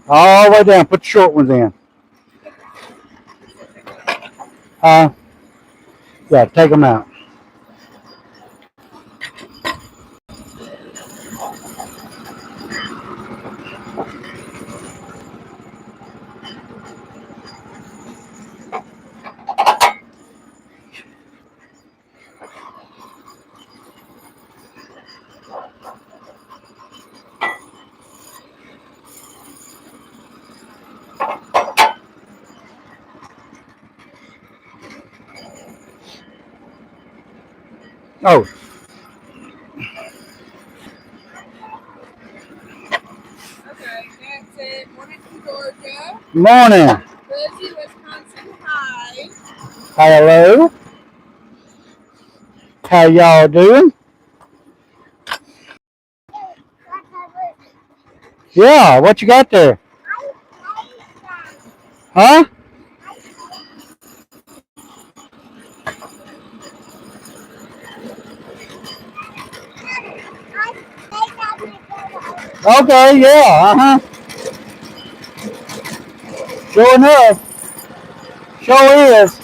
All the way down. Put the short ones in. Yeah, take them out. Oh, Okay, Matt said morning from Georgia. morning. Lizzie, Wisconsin, hi. Hello. How y'all doing? Yeah, what you got there? Huh? Okay, yeah, uh-huh. Sure enough. Sure is.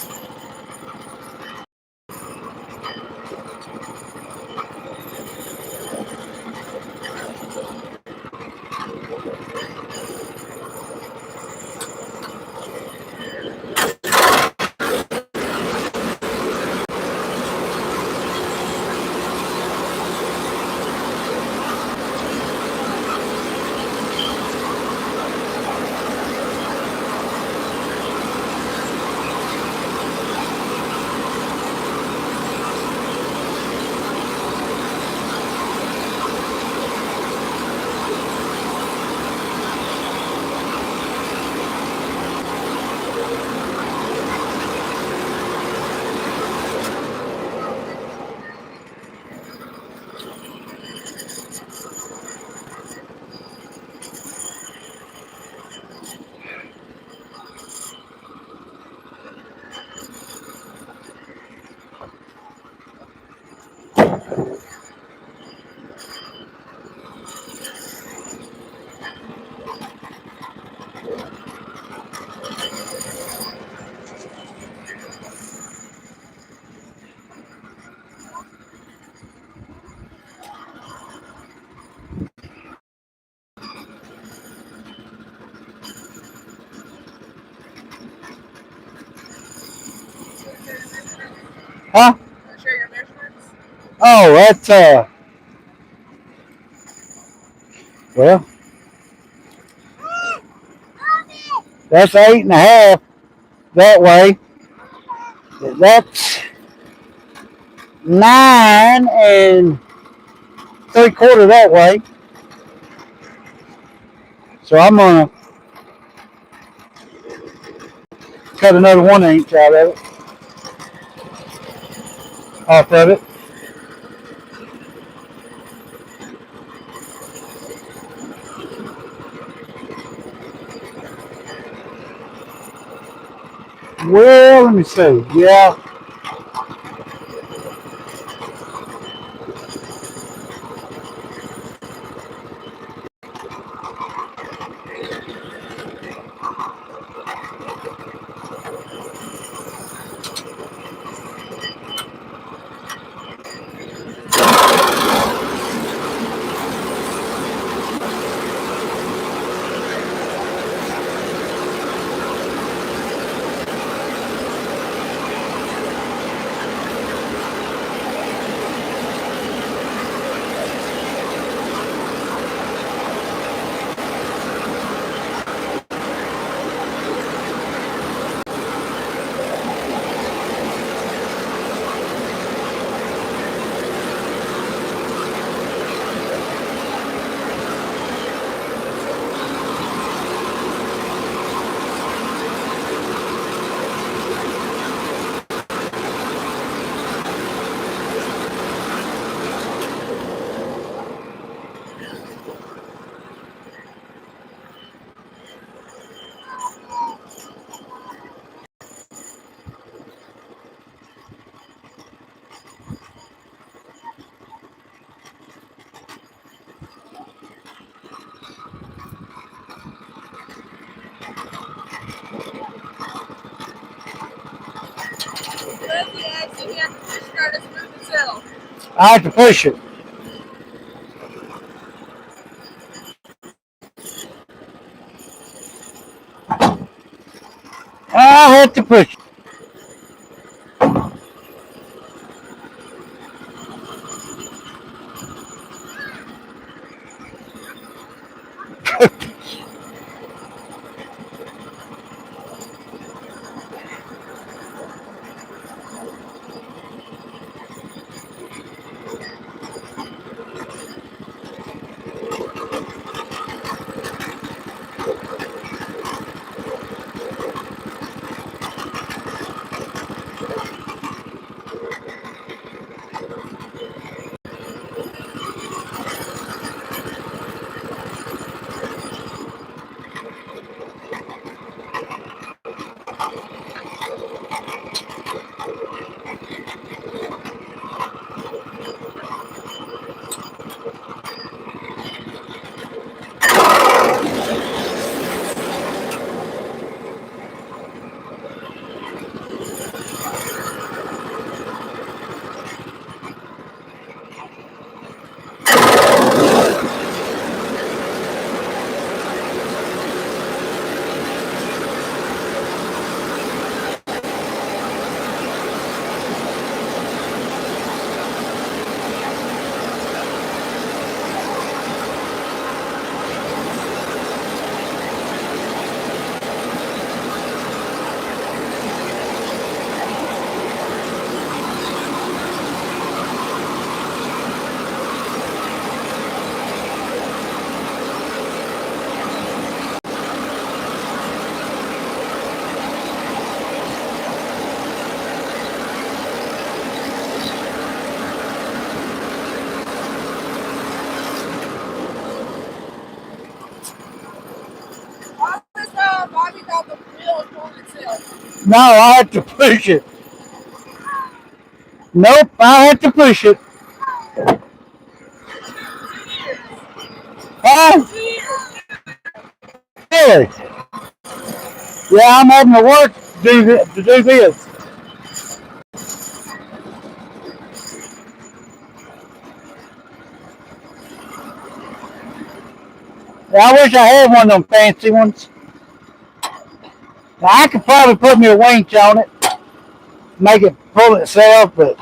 Huh? Want to share your measurements? Oh, well, that's 8.5 that way. That's 9 3/4 that way. So I'm gonna cut another 1 inch out of it, off of it. Well, let me see. Yeah. then you have to push start to move itself. I have to push it. I have to push it. All this time, Bobby thought the wheel was pulling itself. No, I have to push it. Nope, I have to push it. 2 years. Huh? 2 years. Really? Yeah, I'm having to work to do this. Yeah, I wish I had one of them fancy ones. Now, I could probably put me a winch on it, make it pull itself, but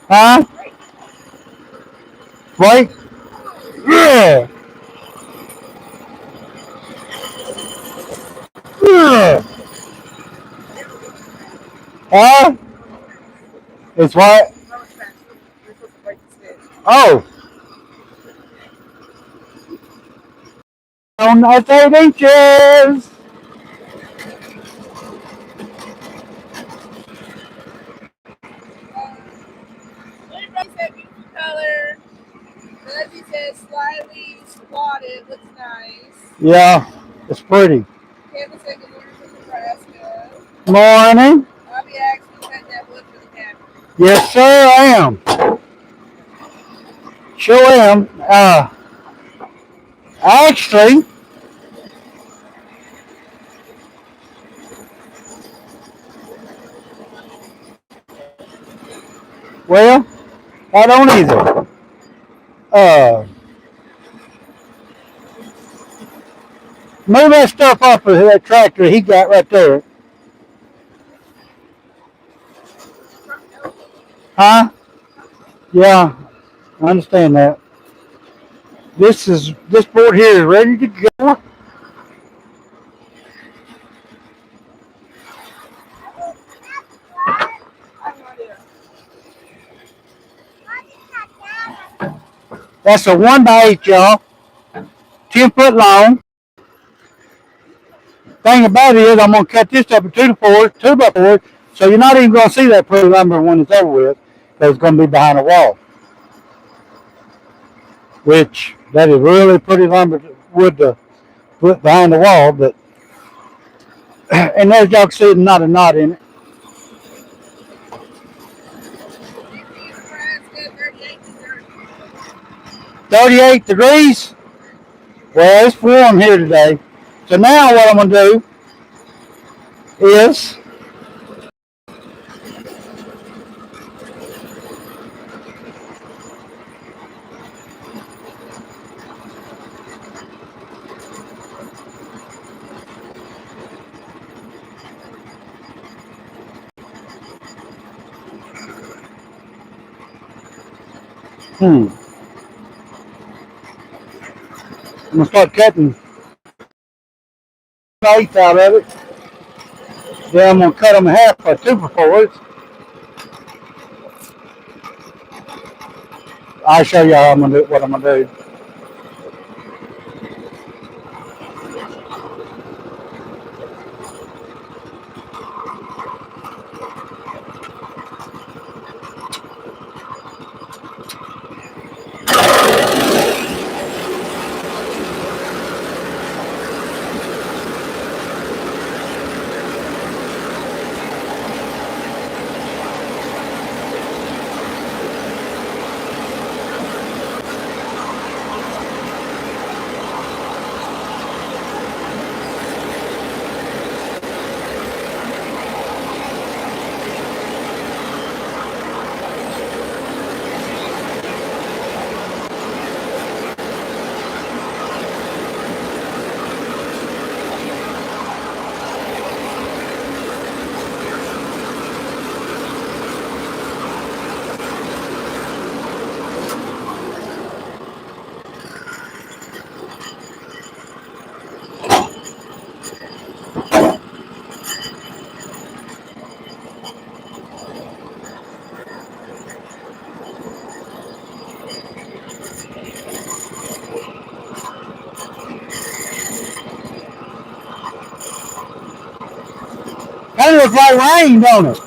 huh? Right? Yeah. Yeah. Huh? It's what? You're supposed to break the stick. Oh, on that's 8 inches. Everybody said beautiful color. Leslie says slightly spotted. Looks nice. Yeah, it's pretty. Campbell said good morning from Nebraska. Morning. Bobby asked me cut that wood for the cabin. Yes, sir, I am. Sure am. Actually, well, I don't either. Uh, Move that stuff off of that tractor he got right there. Huh? Yeah, I understand that. This board here is ready to go. I have no idea. That's a 1x8, y'all. 10 foot long. Thing about it is, I'm gonna cut this up in 2x4s, so you're not even gonna see that pretty lumber when it's over with, because it's gonna be behind a wall. Which that is really pretty lumber wood to put behind the wall, but and as y'all can see, not a knot in it. Anything in the fry's good, 38 to 30. 38 degrees. Well, it's warm here today. So now what I'm gonna do is I'm gonna start cutting eighths out of it. Then I'm gonna cut them in half by 2x4s. I'll show you how I'm gonna do what I'm gonna do. Kind of looks like rain, don't it?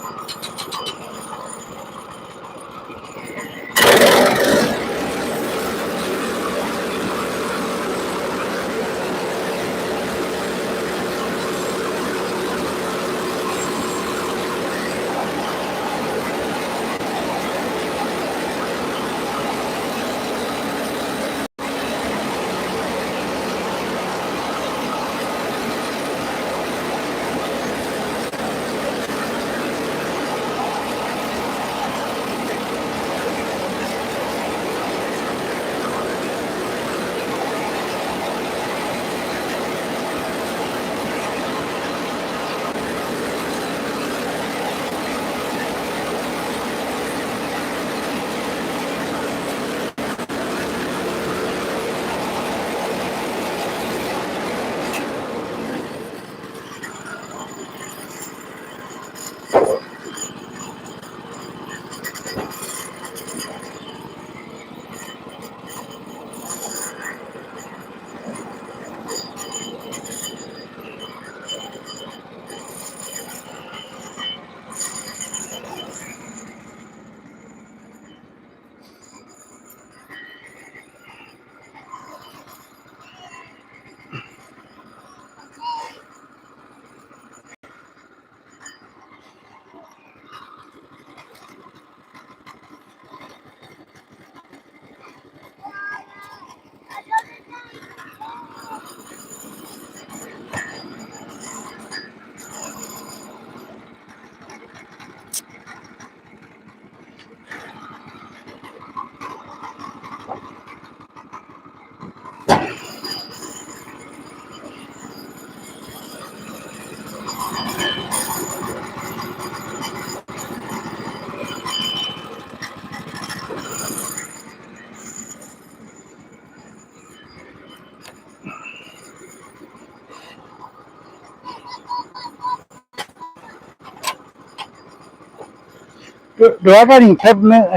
Do I got any peppermint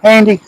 handy?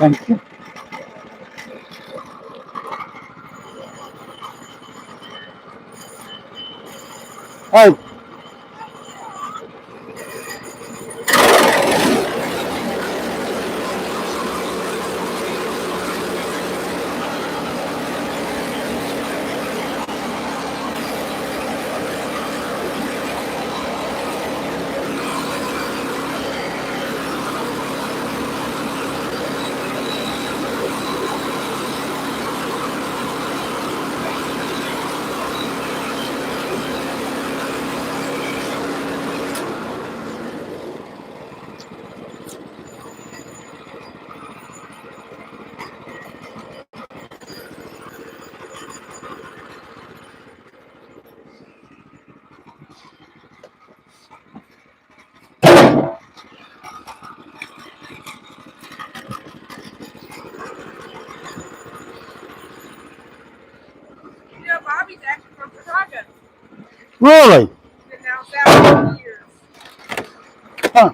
Thank you. Hey, You know, Bobby's actually from Chicago. really? Been down south for years. Huh.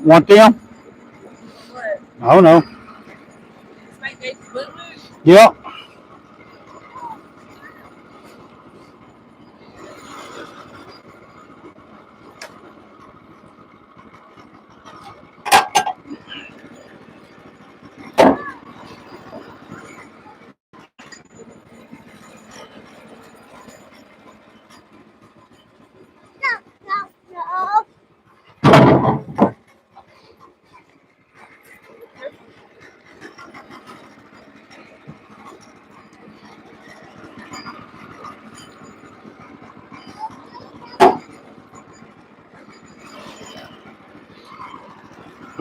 Want them? What? I don't know. Snake Gates Blue Moon? Yep. No.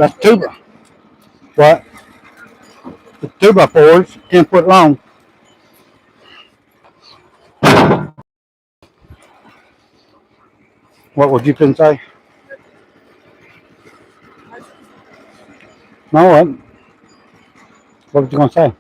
That's two. What? The 2x4s, 10 foot long. What would you can say? No, what? What was you gonna say?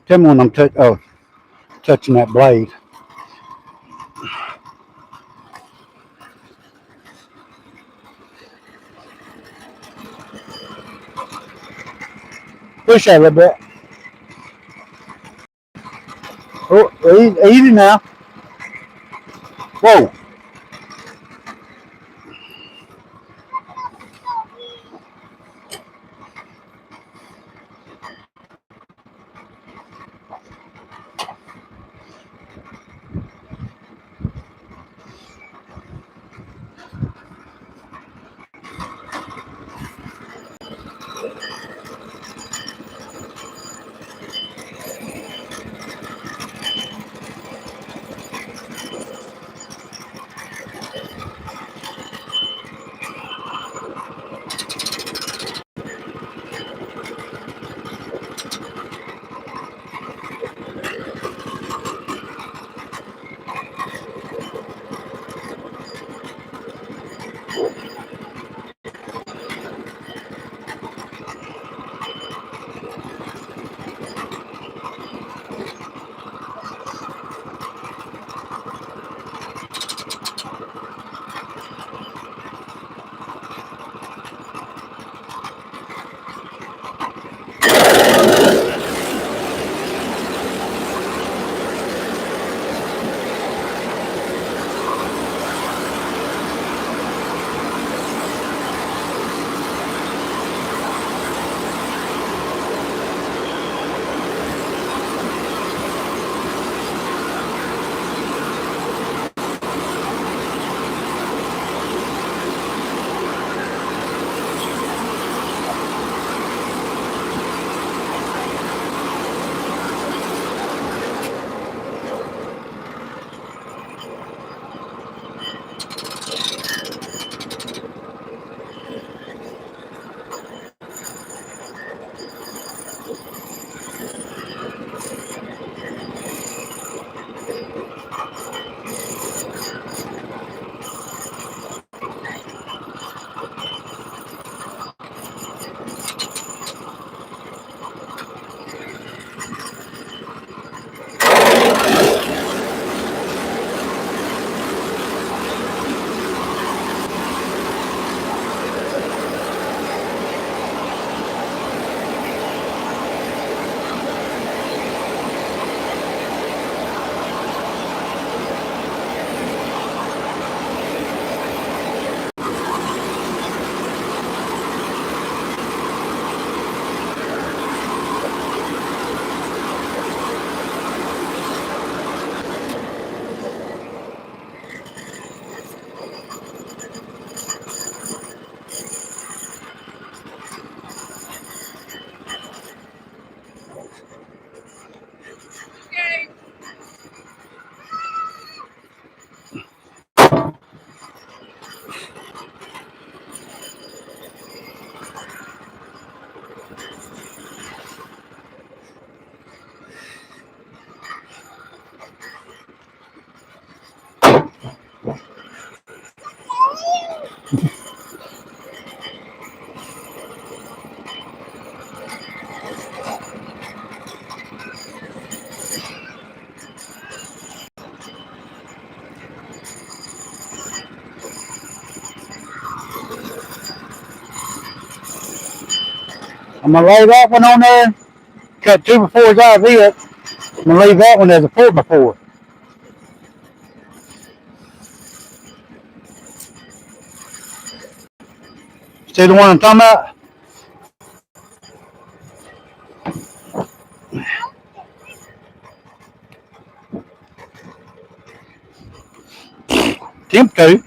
Tell me when I'm touching that blade. Push that a little bit. Oh, easy now. Whoa. Okay. I'm gonna lay that one on there. Cut 2x4s out of it. I'm gonna leave that one as a 4x4. See the one I'm talking about? Attempt to.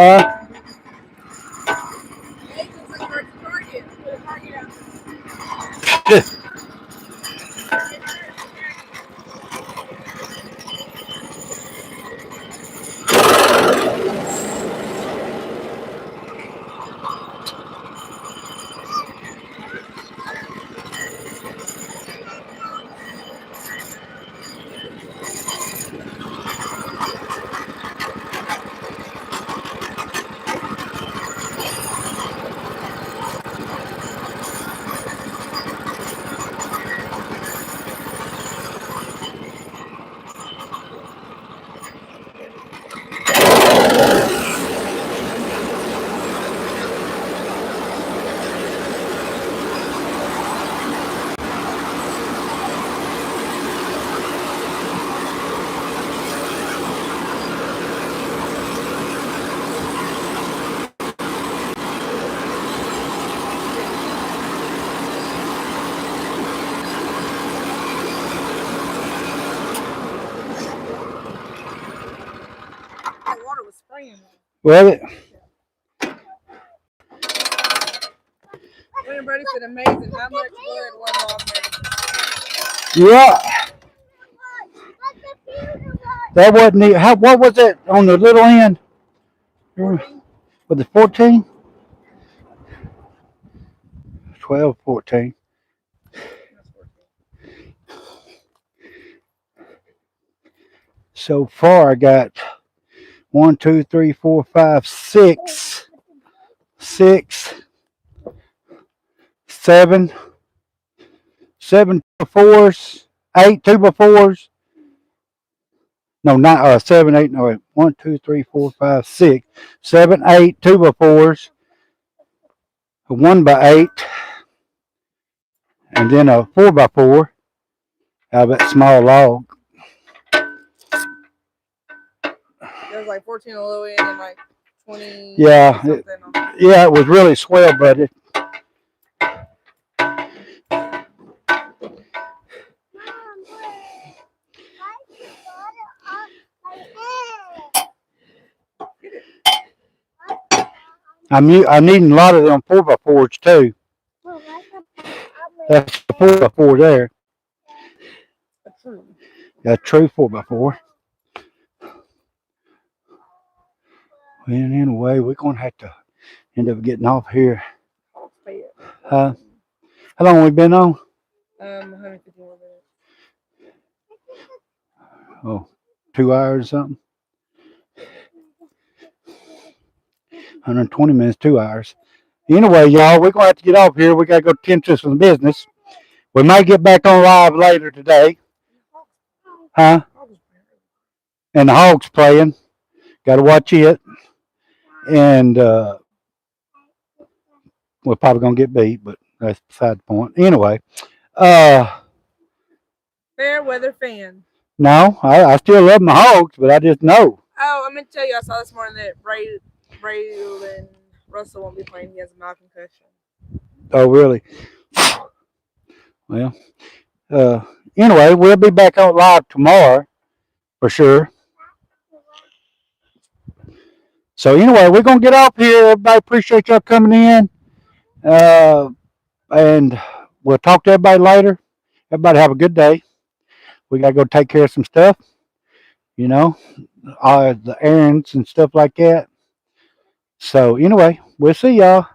Agents like we're at Target. Put a Target out. That water was spraying. Well, Everybody said amazing how much blood one log made. yeah, What's the future one? that wasn't it. What was it on the little end? 14? Was it 14? 12, 14. That's 14. So far, I got 1, 2, 3, 4, 5, 6, 7, 7 2x4s, 8 2x4s. No, not 7, 8. No, wait. 1, 2, 3, 4, 5, 6, 7, 8 2x4s, a 1x8, and then a 4x4 out of that small log. There was like 14 on the low end and like 20. Yeah, something on. Yeah, it was really swell, buddy. Mom, why is the water on my head? I'm needing a lot of them 4x4s too. Well, why the That's the 4x4 there. A true. A true 4x4. Well, anyway, we're going to have to end up getting off here. How long have we been on? 150 more minutes. Oh, 2 hours or something. 120 minutes, 2 hours. Anyway, y'all, we're going to have to get off here. We got to go tend to some business. We might get back on live later today. Huh? And the Hogs playing. Got to watch it. And we're probably going to get beat, but that's beside the point. Anyway, Fair weather fan. no, I still love my Hogs, but I just know. Oh, I'm going to tell you, I saw this morning that Ray and Russell won't be playing. He has a mouth concussion. Oh, really? Well, anyway, we'll be back on live tomorrow for sure. So anyway, we're going to get off here. Everybody appreciate y'all coming in. And we'll talk to everybody later. Everybody have a good day. We got to go take care of some stuff, you know, the errands and stuff like that. So anyway, we'll see y'all.